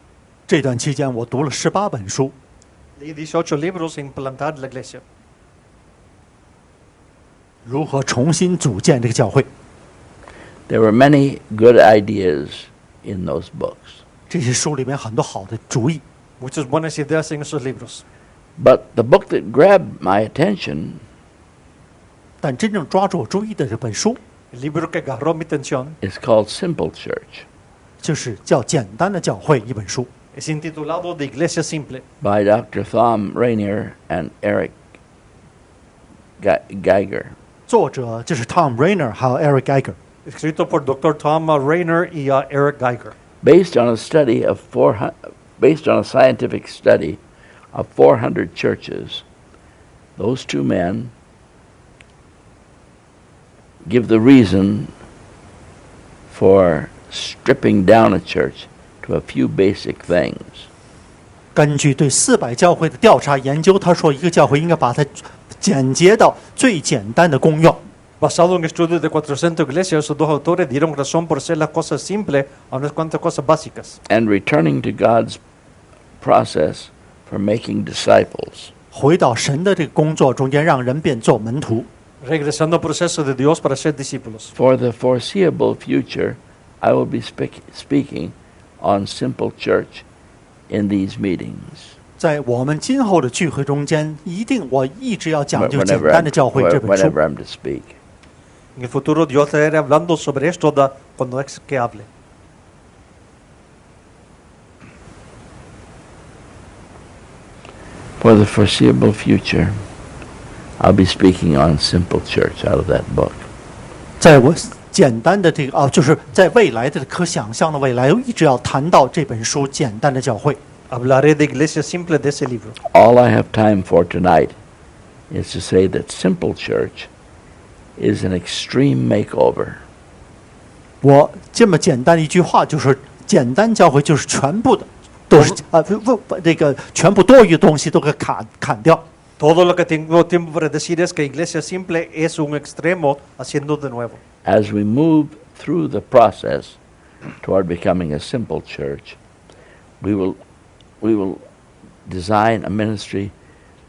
这段期间，我读了18本书， Leí 18 libros en plantar la iglesia. 如何重新组建这个教会。 There were many good ideas in those books. 这些书里面很多好的主意， Muchas buenas ideas en esos libros. But the book that grabbed my attention 但真正抓住我注意的这本书， El libro que agarró mi atención is called Simple Church 就是叫《简单的教会》一本书， es intitulado De Iglesia Simple, by Dr. Ranier and Geiger. 作者就是 Tom Ranier 还有 Eric Geiger， escrito por Dr. Tom Ranier y Eric Geiger. Based on a scientific study of 400 churches, those two men give the reason for stripping down a church to a few basic things. 根据对400教会的调查研究，他说一个教会应该把它简洁到最简单的功用。 Basado en estudios de 400 iglesias, esos dos autores dieron razón por hacer las cosas simples a unas cuantas cosas básicas. And returning to God's process for making disciples. 回到神的这个工作中间，让人变做门徒。 Regresando al proceso de Dios para ser discípulos. For the foreseeable future, I will be speaking on Simple Church in these meetings. 在我们今后的聚会中间，我一直要讲究简单的教会这本书。 Whenever I'm to speak. En el futuro Dios estará hablando sobre esto cuando es que hable. For the foreseeable future, I'll be speaking on Simple Church out of that book. 在我简单的这个就是在未来的可想象的未来，我一直要谈到这本书《简单的教会》。 Hablaré de Iglesia Simple de ese libro. All I have time for tonight is to say that Simple Church is an extreme makeover. 我这么简单的一句话，就是简单教会就是全部的都是这个全部多余的东西都给砍掉。 Todo lo que tengo tiempo para decir es que Iglesia Simple es un extremo haciendo de nuevo. As we move through the process toward becoming a simple church, we will design a ministry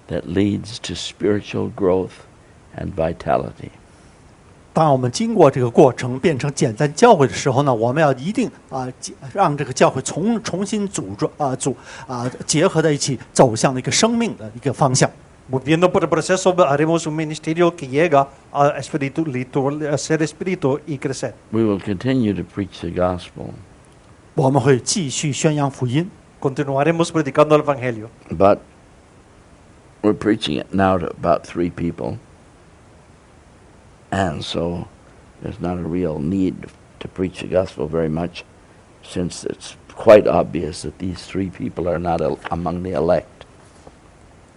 that leads to spiritual growth and vitality. 当我们经过这个过程变成简单教会的时候呢，我们要一定让这个教会重新结合在一起，走向了一个生命的一个方向。Volviendo por el proceso, haremos un ministerio que llega a ser espíritu y crecer. We will continue to preach the gospel. 我们会继续宣扬福音。Continuaremos predicando el evangelio. But we're preaching it now to about 3 people. And so there's not a real need to preach the gospel very much, since it's quite obvious that these 3 people are not among the elect.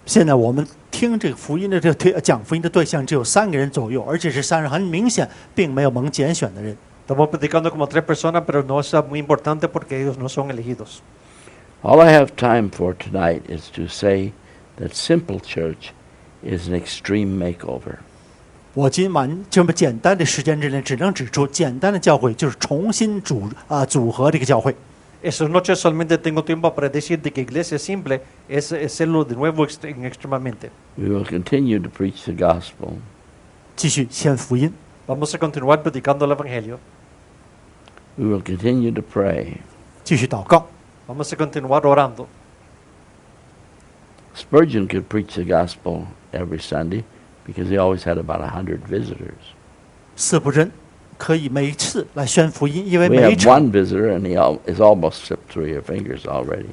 现在我们听这个福音的讲福音的对象只有3个人左右，而且是3人很明显并没有蒙拣选的人。Estamos predicando como 3 personas, pero no es muy importante porque ellos no son elegidos. All I have time for tonight is to say that Simple Church is an extreme makeover. 我今晚这么简单的时间之内，只能指出，简单的教会就是重新组合这个教会。Esta noche solamente tengo tiempo para decir de que iglesia simple es hacerlo de nuevo extremadamente. We will continue to preach the gospel. 继续宣福音。Vamos a continuar predicando el evangelio. We will continue to pray. 继续祷告。Vamos a continuar orando. Spurgeon could preach the gospel every Sunday because he always had about 100 visitors. 斯普真可以每一次来宣福音，因为 We 每一 have 场 one visitor and he is almost slipped through your fingers already.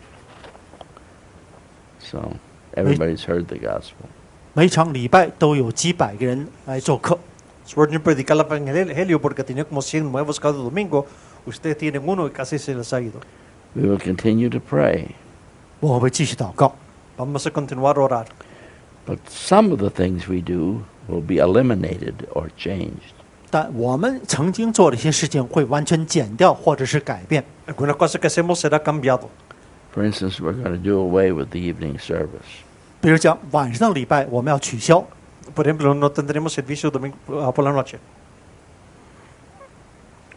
So everybody's heard the gospel. 每场礼拜都有几百个人来做客。Spurgeon predica el evangelio porque tenía como 100 nuevos cada domingo. Ustedes tienen uno y casi se les ha ido. We will continue to pray. 我会继续祷告。 Vamos a continuar a orar. But some of the things we do will be eliminated or changed. 但我们曾经做的一些事情会完全减掉或者是改变。 Algunas cosas que hacemos será cambiado. For instance, we're going to do away with the evening service. 比如讲晚上的礼拜我们要取消， Por ejemplo, no tendremos servicio domingo por la noche.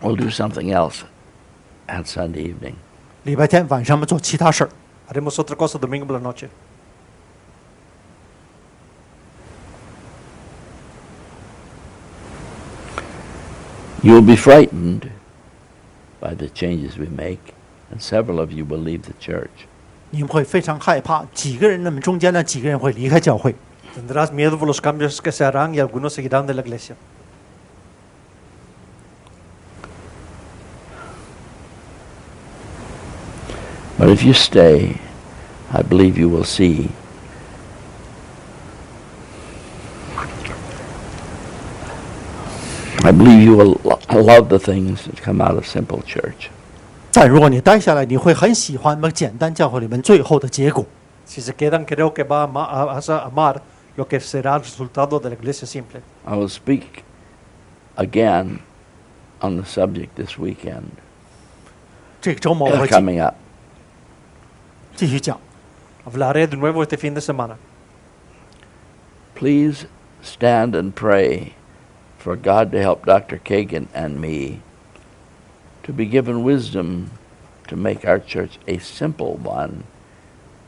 We'll do something else at Sunday evening. 礼拜天晚上我们做其他事儿。 Haremos otra cosa domingo por la noche. You'll be frightened by the changes we make, and several of you will leave the church. 你们会非常害怕，几个人那么中间呢，几个人会离开教会。 Tendrás miedo por los cambios que se harán y algunos seguirán de la iglesia. But if you stay, I believe you will see I believe you will love the things that come out of Simple Church. 但如果你待下来，你会很喜欢那么简单教会里面最后的结果。 Si se quedan, creo que vas a amar lo que será el resultado de la iglesia simple. I will speak again on the subject this weekend 这个周末我会 coming up. 继续讲。 Hablaré de nuevo este fin de semana. Please stand and pray for God to help Dr. Kagan and me to be given wisdom to make our church a simple one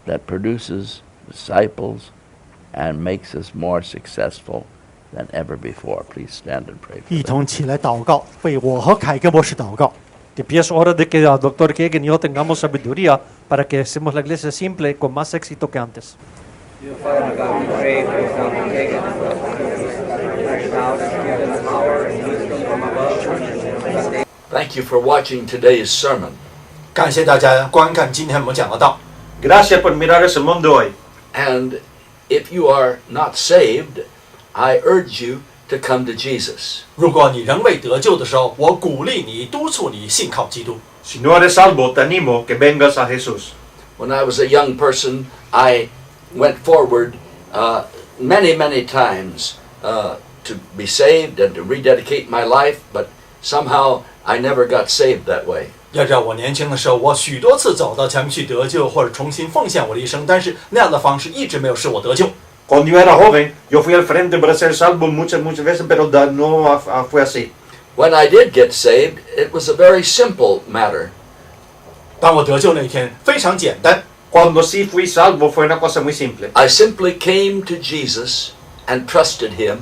that produces disciples and makes us more successful than ever before. Please stand and pray for 一 that. 同起来祷告，为我和凯格博士祷告。 De pie es hora de que el doctor Kagan y yo tengamos sabiduría para que hacemos la iglesia simple con más éxito que antes. Father God, we pray for Dr. Kagan and Dr. House, give them power and wisdom from above. Thank you for watching today's sermon. 感谢大家观看今天我们讲的道。 Gracias por mirar el sermón de hoy. And if you are not saved, I urge you to come to Jesus. 如果你仍未得救的时候，我鼓励你、督促你信靠基督。 Si no eres salvo, te animo que vengas a Jesús. When I was a young person, I went forward many times to be saved and to rededicate my life, but somehow I never got saved that way. 要在我年轻的时候，我许多次走到前面去得救，或者重新奉献我的一生，但是那样的方式一直没有使我得救。 Cuando yo era joven, yo fui al frente para ser salvo muchas veces, pero no fue así. When I did get saved, it was a very simple matter. 当我得救那一天，非常简单。 Cuando sí fui salvo fue una cosa muy simple. I simply came to Jesus and trusted Him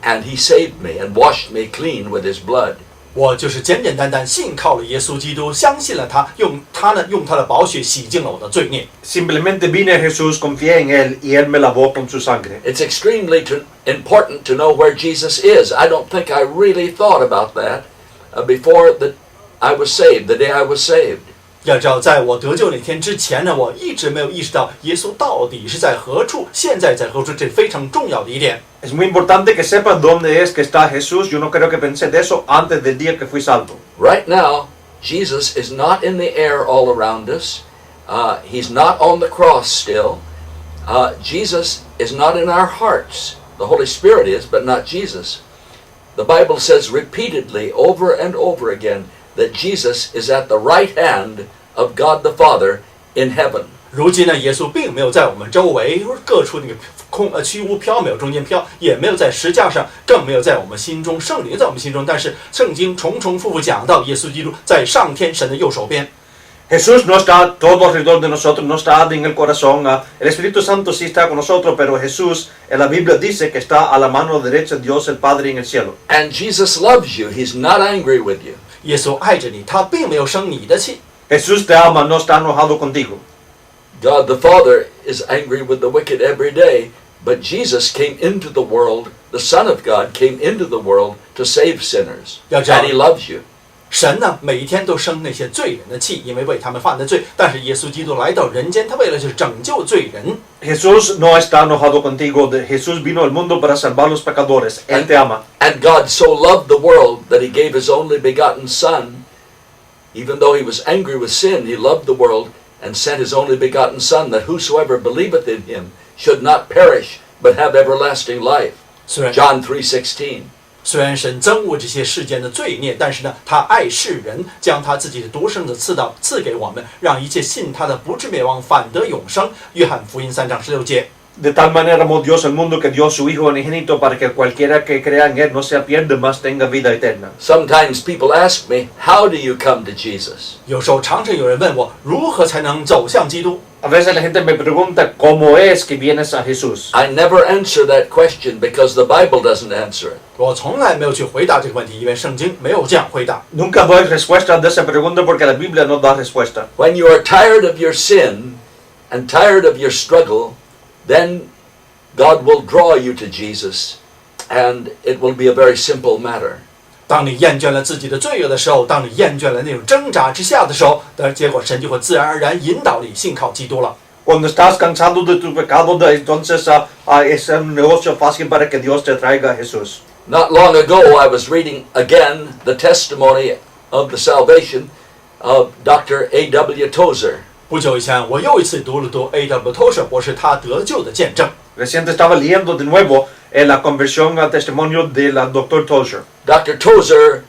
and he saved me and washed me clean with his blood. 我就是简简单单信靠了耶稣基督，相信了他，用他的宝血洗净了我的罪孽。 Simplemente vine a Jesús, confié en Él y Él me lavó con su sangre. It's extremely important to know where Jesus is. I don't think I really thought about that before I was saved, the day I was saved. 要知道，在我得救那天之前呢，我一直没有意识到耶稣到底是在何处，现在在何处，这非常重要的一点。 Es muy importante que sepas dónde es que está Jesús. Yo no creo que pensé de eso antes del día que fui salvo. Right now, Jesus is not in the air all around us. He's not on the cross still. Jesus is not in our hearts. The Holy Spirit is, but not Jesus. The Bible says repeatedly, over and over again, that Jesus is at the right hand of God the Father in heaven. 如今呢，耶稣并没有在我们周围各处那个虚无缥缈中间飘，也没有在石架上，更没有在我们心中，圣灵在我们心中。但是圣经重重复复讲到，耶稣基督在上天神的右手边。 Jesús no está todo alrededor de nosotros, no está en el corazón. El Espíritu Santo sí está con nosotros, pero Jesús en la Biblia dice que está a la mano derecha de Dios el Padre en el cielo. And Jesus loves you. He's not angry with you. 耶稣爱着你，他并没有生你的气。 Jesús te ama, no está enojado contigo. God the Father is angry with the wicked every day, but Jesus came into the world, the Son of God came into the world to save sinners. And he loves you. 神呢，每一天都生那些罪人的气，因为为他们犯的罪。但是耶稣基督来到人间，他为了就是拯救罪人。 Jesús no está enojado contigo. Jesús vino al mundo para salvar a los pecadores. Él te ama. And God so loved the world that he gave his only begotten Son. Even though he was angry with sin, he loved the world and sent his only begotten Son, that whosoever believeth in him should not perish, but have everlasting life. John 3:16. 虽然神憎恶这些世间的罪孽，但是呢，他爱世人，将他自己的独生子赐给我们，让一切信他的不至灭亡，反得永生。约翰福音3章16节。 De tal manera amó Dios al mundo que dio su Hijo unigénito para que cualquiera que crea en Él no se pierda, mas tenga vida eterna. Sometimes people ask me, how do you come to Jesus? 有时候常常有人问我，如何才能走向基督？ A veces la gente me pregunta cómo es que vienes a Jesús. I never answer that question because the Bible doesn't answer it. 我从来没有去回答这个问题，因为圣经没有这样回答。 Nunca doy respuesta de esa pregunta porque la Biblia no da respuesta. When you are tired of your sin and tired of your struggle, then God will draw you to Jesus, and it will be a very simple matter. 当你厌倦了自己的罪恶的时候，当你厌倦了那种挣扎之下的时候，结果神就会自然而然引导你信靠基督了。 Cuando estás cansado de tu pecado, entonces es un negocio fácil para que Dios te traiga a Jesús. Not long ago, I was reading again the testimony of the salvation of Dr. A.W. Tozer. 不久以前，我又一次读了A.W. Tozer 博士他得救的见证。 Reciente estaba leyendo de nuevo la conversión al testimonio del Dr. Tozer. Dr. Tozer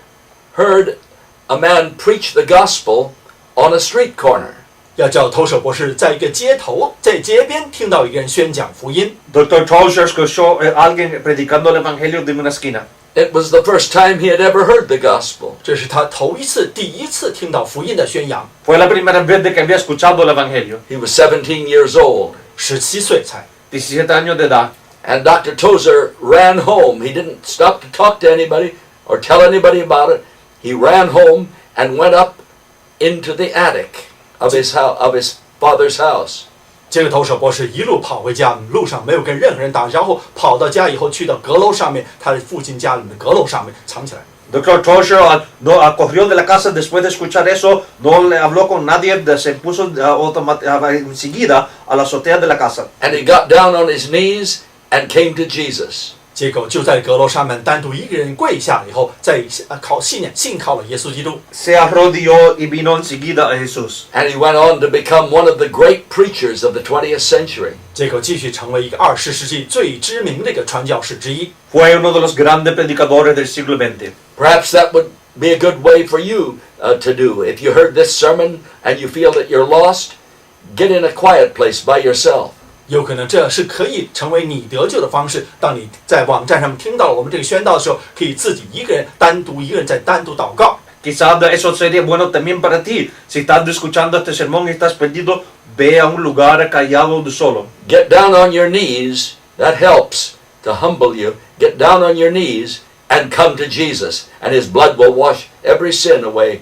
heard a man preach the gospel on a street corner. 要叫Tozer博士在一个街头，在街边听到一个人宣讲福音。 Dr. Tozer escuchó a alguien predicando el evangelio de una esquina. It was the first time he had ever heard the gospel. 这是他第一次听到福音的宣扬。 Fue la primera vez de que había escuchado el evangelio. He was 17 years old. 17岁才。 17 años de edad. And Dr. Tozer ran home. He didn't stop to talk to anybody or tell anybody about it. He ran home and went up into the attic of his father's house. 这个Tozer博士一路跑回家，路上没有跟任何人打招呼，跑到家以后去到阁楼上面，他的父亲家里的阁楼上面藏起来。 Dr. Tozer corrió de la casa después de escuchar eso, no le habló con nadie, se puso enseguida a la azotea de la casa. And he got down on his knees and came to Jesus. 结果就在阁楼上面单独一个人跪下了以后，在信靠了耶稣基督。 Se arrodilló y vino enseguida a Jesús. And he went on to become one of the great preachers of the 20th century. 结果继续成为一个20世纪最知名的一个传教士之一。 Fue uno de los grandes predicadores del siglo XX. Perhaps that would be a good way for you to do. If you heard this sermon and you feel that you're lost, get in a quiet place by yourself. 有可能这是可以成为你得救的方式。当你在网站上面听到了我们这个宣道的时候，可以自己一个人单独祷告。 Quizás eso sería bueno también para ti. Si estás escuchando este sermón y estás perdido, ve a un lugar callado de solo. Get down on your knees. That helps to humble you. Get down on your knees and come to Jesus, and his blood will wash every sin away,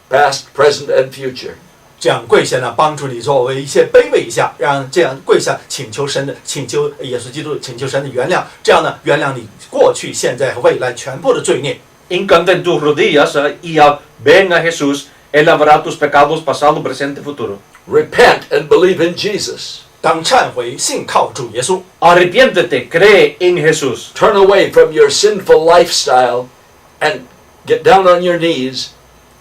past, present, and future. 这样跪下呢，帮助你作为一些卑微一下，让这样跪下请求神的，请求耶稣基督，请求神的原谅，这样呢，原谅你过去、现在和未来全部的罪孽。Hincan tus rodillas y ven a Jesús, Él lavará tus pecados pasado, presente, futuro. Repent and believe in Jesus. 当忏悔，信靠主耶稣。Arrepiéntete, cree en Jesús. Turn away from your sinful lifestyle and get down on your knees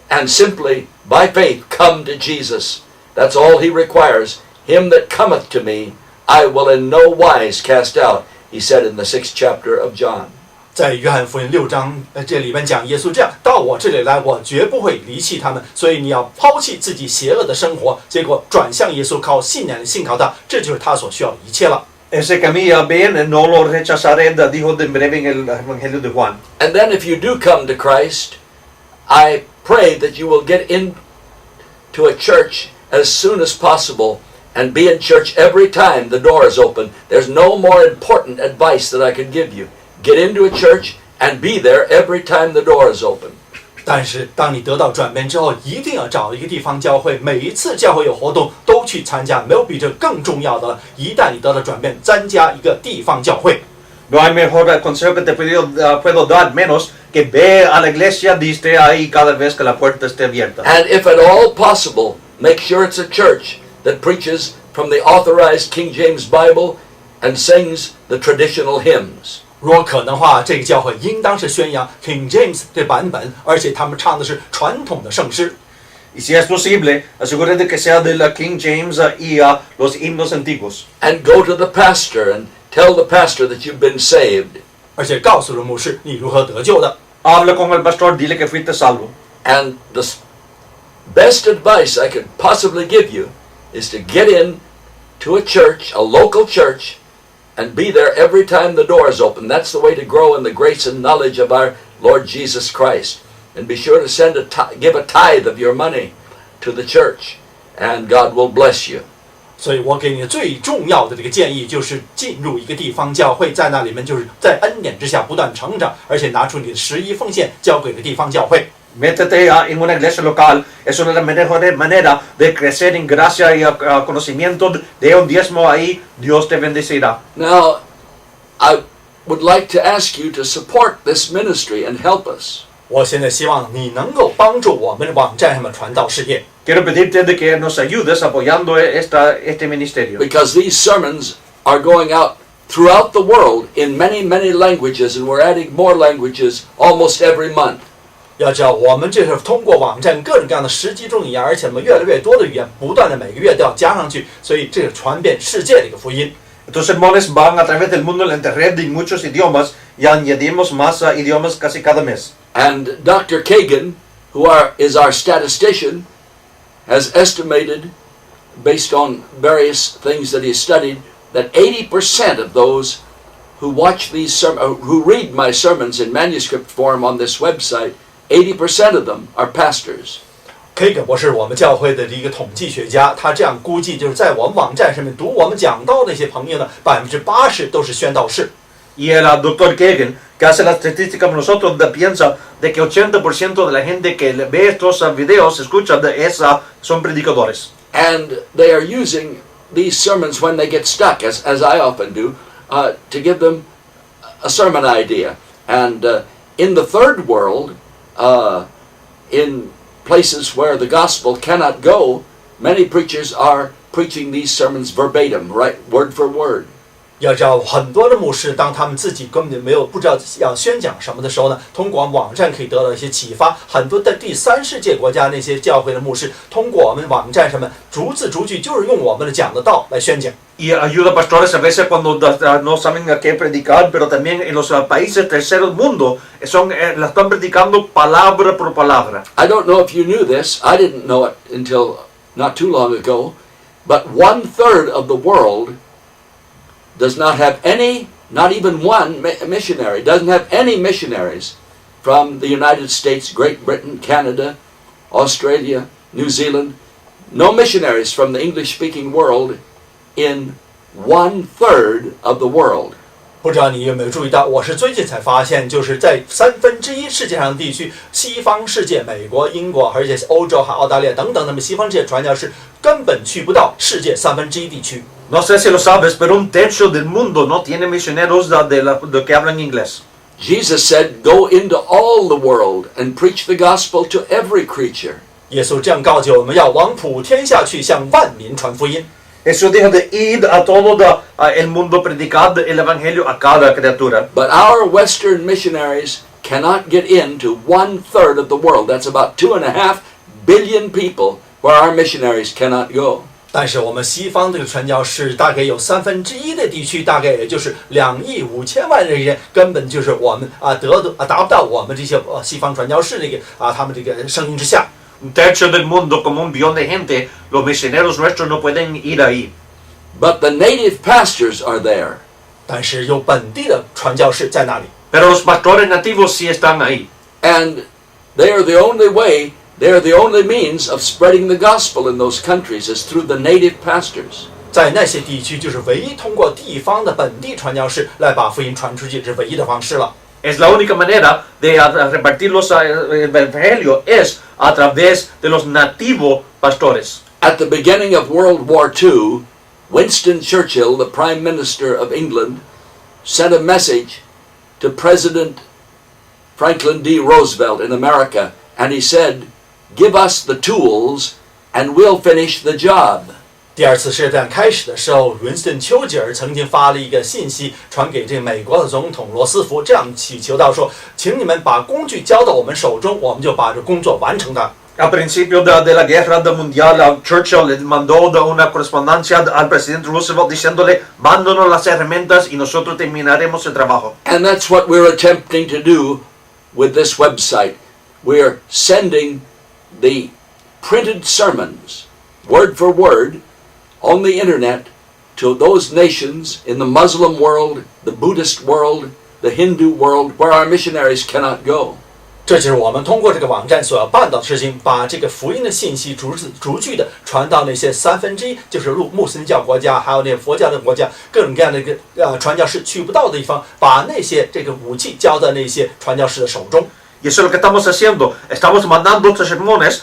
and simply, by faith, come to Jesus. That's all he requires. Him that cometh to me, I will in no wise cast out, he said in the 6th chapter of John. 在约翰福音6章这里面讲耶稣这样，到我这里来，我绝不会离弃他们。所以你要抛弃自己邪恶的生活，结果转向耶稣，靠信仰信靠他，这就是他所需要的一切了。Ese camino bien, no lo rechazaré, dijo de breve en el Evangelio de Juan. And then if you do come to Christ, I pray that you will get into a church as soon as possible and be in church every time the door is open. There's no more important advice that I could give you. Get into a church and be there every time the door is open. 但是当你得到转变之后，一定要找一个地方教会，每一次教会有活动都去参加，没有比这更重要的了。一旦你得到转变，参加一个地方教会。No hay mejor consejo que te puedo dar menos que ve a la iglesia y esté ahí cada vez que la puerta esté abierta. And if at all possible, make sure it's a church that preaches from the authorized King James Bible and sings the traditional hymns. 如果可能的话，这个教会应当是宣扬 King James 这版本，而且他们唱的是传统的圣诗。Y si es posible, asegúrate que sea de la King James y los himnos antiguos. And go to the pastor and tell the pastor that you've been saved. 而且告诉了牧师你如何得救的。Habla con el pastor, dile que fuiste salvo. And the best advice I could possibly give you is to get in to a church, a local church, and be there every time the door is open. That's the way to grow in the grace and knowledge of our Lord Jesus Christ. And be sure to give a tithe of your money to the church, and God will bless you. 所以我给你最重要的这个建议就是进入一个地方教会，在那里面就是在恩典之下不断成长，而且拿出你的11奉献交给了地方教会。Métete en una iglesia local, es una de las mejores maneras de crecer en gracia y conocimiento de un diezmo ahí, Dios te bendecirá. Now, I would like to ask you to support this ministry and help us. 我现在希望你能够帮助我们的网站上的传道事业。Quiero pedirte de que nos ayudes apoyando este ministerio. Because these sermons are going out throughout the world in many, many languages, and we're adding more languages almost every month. 要知道，我们这是通过网站各种各样的10几种语言，而且我们越来越多的语言，不断的每个月都要加上去，所以这是传遍世界的一个福音。Estos sermones van a través del mundo en internet en muchos idiomas y añadimos más idiomas casi cada mes. And Dr. Kagan, is our statistician, has estimated, based on various things that he studied, that 80% of those who watch these who read my sermons in manuscript form on this website, 80% of them are pastors. Kagan 博士，我们教会的一个统计学家，他这样估计，就是在我们网站上面读我们讲道的那些朋友呢，80%都是宣道士。Y el doctor Kagan, que hace la estadística con nosotros, piensa de que 80% de la gente que ve estos videos, escucha, son predicadores. And they are using these sermons when they get stuck, as I often do, to give them a sermon idea. And in the third world, in places where the gospel cannot go, many preachers are preaching these sermons verbatim, right, word for word. 要知道，很多的牧师，当他们自己根本就不知道要宣讲什么的时候呢，通过网站可以得到一些启发。很多的第三世界国家那些教会的牧师，通过我们网站上面逐字逐句，就是用我们的讲的道来宣讲。Y ayuda a pastores a veces cuando no saben a qué predicar, pero también en los países terceros mundo la están predicando palabra por palabra. I don't know if you knew this. I didn't know it until not too long ago. But 1/3 of the world does not have any, not even one missionary, doesn't have any missionaries from the United States, Great Britain, Canada, Australia, New Zealand. No missionaries from the English-speaking world in 1/3 of the world. 不知道你有没有注意到，我是最近才发现，就是在1/3世界上的地区，西方世界，美国、英国，而且欧洲还澳大利亚等等，那么西方世界传教士根本去不到世界1/3地区。No sé si lo sabes, pero 1/3 del mundo no tiene misioneros de que hablan inglés. Jesus said, "Go into all the world and preach the gospel to every creature." 耶稣这样告诫我们要往普天下去，向万民传福音。Jesús dijo de ir a todo el mundo, predicar el evangelio a cada criatura. But our Western missionaries cannot get into 1/3 of the world. That's about 2.5 billion people where our missionaries cannot go. 但是我们西方这个传教士大概有1/3的地区，大概也就是2.5亿的人，根本就是我们达不到我们这些西方传教士他们这个声音之下。1/3 del mundo, como 1 billón de gente, los misioneros nuestros no pueden ir ahí. But the native pastors are there. 但是有本地的传教士在那里。Pero los pastores nativos sí están ahí. And they are the only way, they are the only means of spreading the gospel in those countries is through the native pastors. 在那些地区，就是唯一通过地方的本地传教士来把福音传出去，是唯一的方式了。Es la única manera de repartir el evangelio es a través de los nativos pastores. At the beginning of World War II, Winston Churchill, the Prime Minister of England, sent a message to President Franklin D. Roosevelt in America, and he said, "Give us the tools and we'll finish the job." 第二次世界大战开始的时候，文斯顿·丘吉尔曾经发了一个信息传给这个美国的总统罗斯福，这样祈求到说，请你们把工具交到我们手中，我们就把这工作完成它。Al principio de la guerra mundial, Churchill le mandó una correspondencia al presidente Roosevelt diciéndole, mándanos las herramientas y nosotros terminaremos el trabajo. And that's what we're attempting to do with this website. We're sending the printed sermons, word for word, on the internet to those nations in the Muslim world, the Buddhist world, the Hindu world, where our missionaries cannot go. 这就是我们通过这个网站所要办到的事情，把这个福音的信息逐句的传到那些1/3，就是穆斯林教国家，还有那些佛教的国家，各种各样的一个传教士去不到的地方，把那些这个武器交到那些传教士的手中。Y eso es lo que estamos haciendo. Estamos mandando estos sermones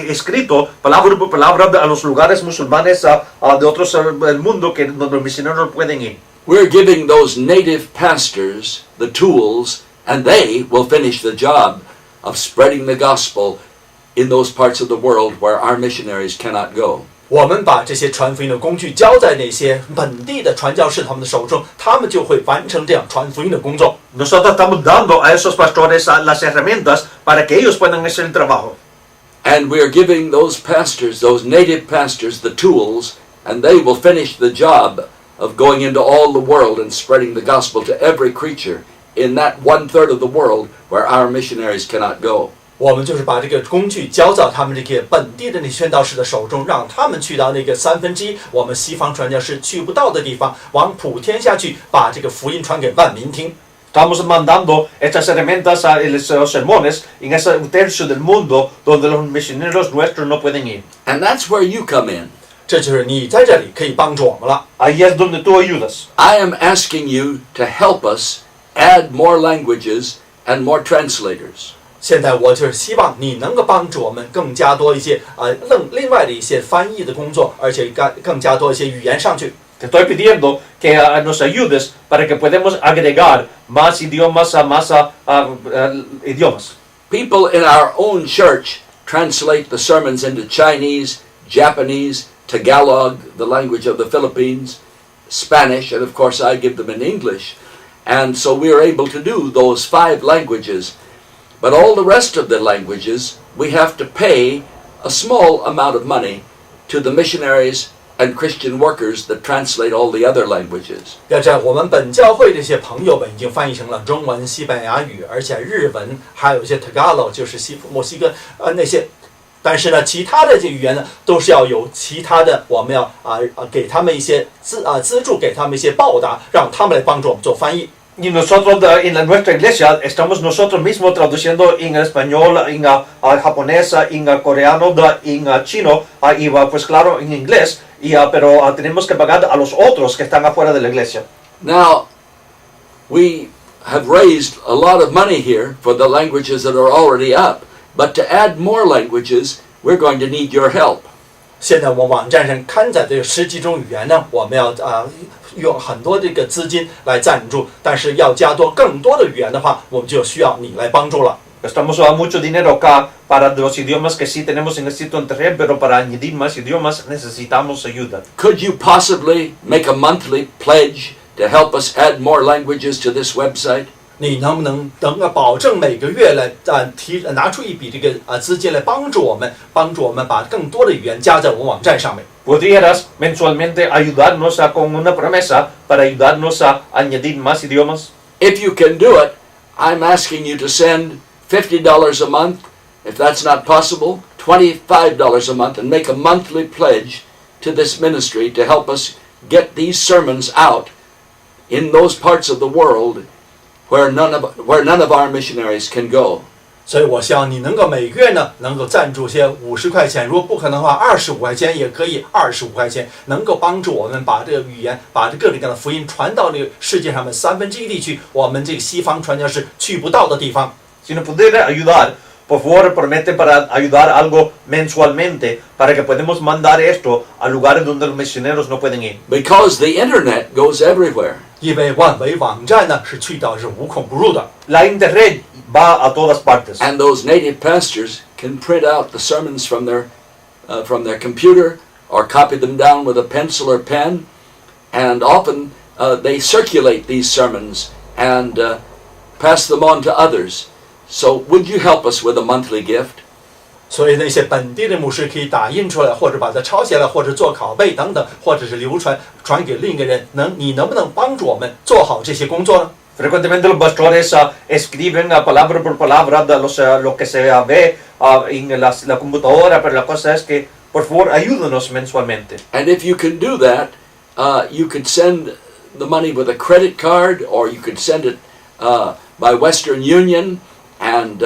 escritos, palabra por palabra, a los lugares musulmanes de otros del mundo que donde los misioneros no pueden ir. We're giving those native pastors the tools, and they will finish the job of spreading the gospel in those parts of the world where our missionaries cannot go. 我们把这些传福音的工具交在那些本地的传教士他们的手中，他们就会完成这样传福音的工作。Nosotros estamos dando a esos pastores las herramientas para que ellos puedan hacer el trabajo. And we are giving those pastors, those native pastors, the tools, and they will finish the job of going into all the world and spreading the gospel to every creature in that 1/3 of the world where our missionaries cannot go. 我们就是把这个工具交到他们这个本地的那宣道士的手中，让他们去到那个1/3我们西方传教士去不到的地方，往普天下去，把这个福音传给万民听。Estamos mandando estas herramientas a los sermones en ese 1/3 del mundo donde los misioneros nuestros no pueden ir. And that's where you come in. 这就是你在这里可以帮助我们了。Ahí es donde tú ayudas. I am asking you to help us add more languages and more translators. 现在我就是希望你能够帮助我们更加多一些另外的一些翻译的工作，而且更加多一些语言上去。Te estoy pidiendo que nos ayudes para que podamos agregar más idiomas idiomas. People in our own church translate the sermons into Chinese, Japanese, Tagalog, the language of the Philippines, Spanish, and of course I give them in English. And so we are able to do those 5 languages. But all the rest of the languages, we have to pay a small amount of money to the missionaries and Christian workers that translate all the other languages. 要知道，我们本教会这些朋友们已经翻译成了中文、西班牙语，而且日文，还有一些 Tagalog， 就是墨西哥那些。但是呢，其他的这语言呢，都是要有其他的，我们要给他们一些资助，给他们一些报答，让他们来帮助我们做翻译。Y nosotros en nuestra iglesia estamos nosotros mismos traduciendo en español, en japonés, en coreano, en chino y pues claro en inglés, pero tenemos que pagar a los otros que están afuera de la iglesia. Now, we have raised a lot of money here for the languages that are already up, but to add more languages, we're going to need your help. 现在我们网站上刊载的10几种语言呢，我们要用很多这个资金来赞助，但是要加多更多的语言的话，我们就需要你来帮助了。Gastamos mucho dinero acá para los idiomas que sí tenemos en el sitio internet, pero para añadir más idiomas necesitamos ayuda. Could you possibly make a monthly pledge to help us add more languages to this website? 你能不能保证每个月来拿出一笔这个资金来帮助我们把更多的语言加在我们网站上面？ ¿Podrías mensualmente ayudarnos con una promesa para ayudarnos a añadir más idiomas? If you can do it, I'm asking you to send $50 a month. If that's not possible, $25 a month, and make a monthly pledge to this ministry to help us get these sermons out in those parts of the world where none of our missionaries can go. 所以我希望你能够每个月呢能够赞助些50块钱，如果不可能的话，25块钱也可以，25块钱能够帮助我们把这个语言，把这各种各样的福音传到这个世界上面1/3地区，我们这个西方传教士去不到的地方。 Si nos pudiera ayudar, por favor, promete para ayudar algo mensualmente para que podamos mandar esto a lugares donde los misioneros no pueden ir. Because the internet goes everywhere. 因为万维网站呢是去到是无孔不入的。 La internet va a todas partes. And those native pastors can print out the sermons from their computer or copy them down with a pencil or pen, and often they circulate these sermons and pass them on to others. So would you help us with a monthly gift? 所以那些本地的牧师可以打印出来，或者把它抄下来，或者做拷贝等等，或者是传给另一个人。你能不能帮助我们做好这些工作呢？ Frecuentemente los pastores escriben palabra por palabra de lo que se ve en la computadora, pero la cosa es que, por favor, ayúdanos mensualmente. And if you can do that, you could send the money with a credit card, or you could send it by Western Union, and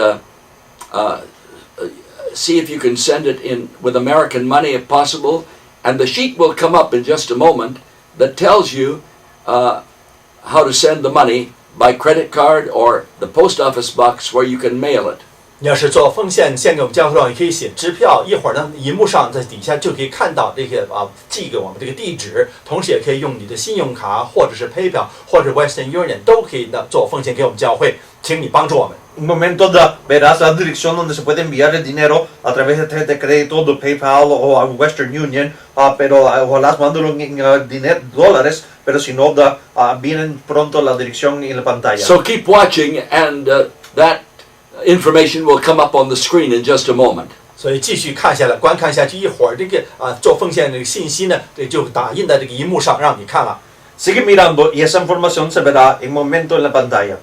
see if you can send it in with American money if possible. And the sheet will come up in just a moment that tells you how to send the money by credit card or the post office box where you can mail it. 你要是做奉献献给我们教会的话，你可以写支票，一会儿呢，荧幕上在底下就可以看到这个寄给我们这个地址，同时也可以用你的信用卡或者是 PayPal 或者 Western Union 都可以呢做奉献给我们教会，请你帮助我们。 Un momento verás la dirección donde se puede enviar el dinero a través de tarjeta de crédito, de PayPal o a Western Union, pero ojalá mándalo en dólares, pero si no, vienen pronto la dirección en la pantalla. So keep watching, and that information will come up on the screen in just a moment. 所以继续看下来，观看下去，一会儿这个做奉献的信息呢，就打印在这个荧幕上让你看了。 Sigue mirando y esa información se verá en momento en la pantalla.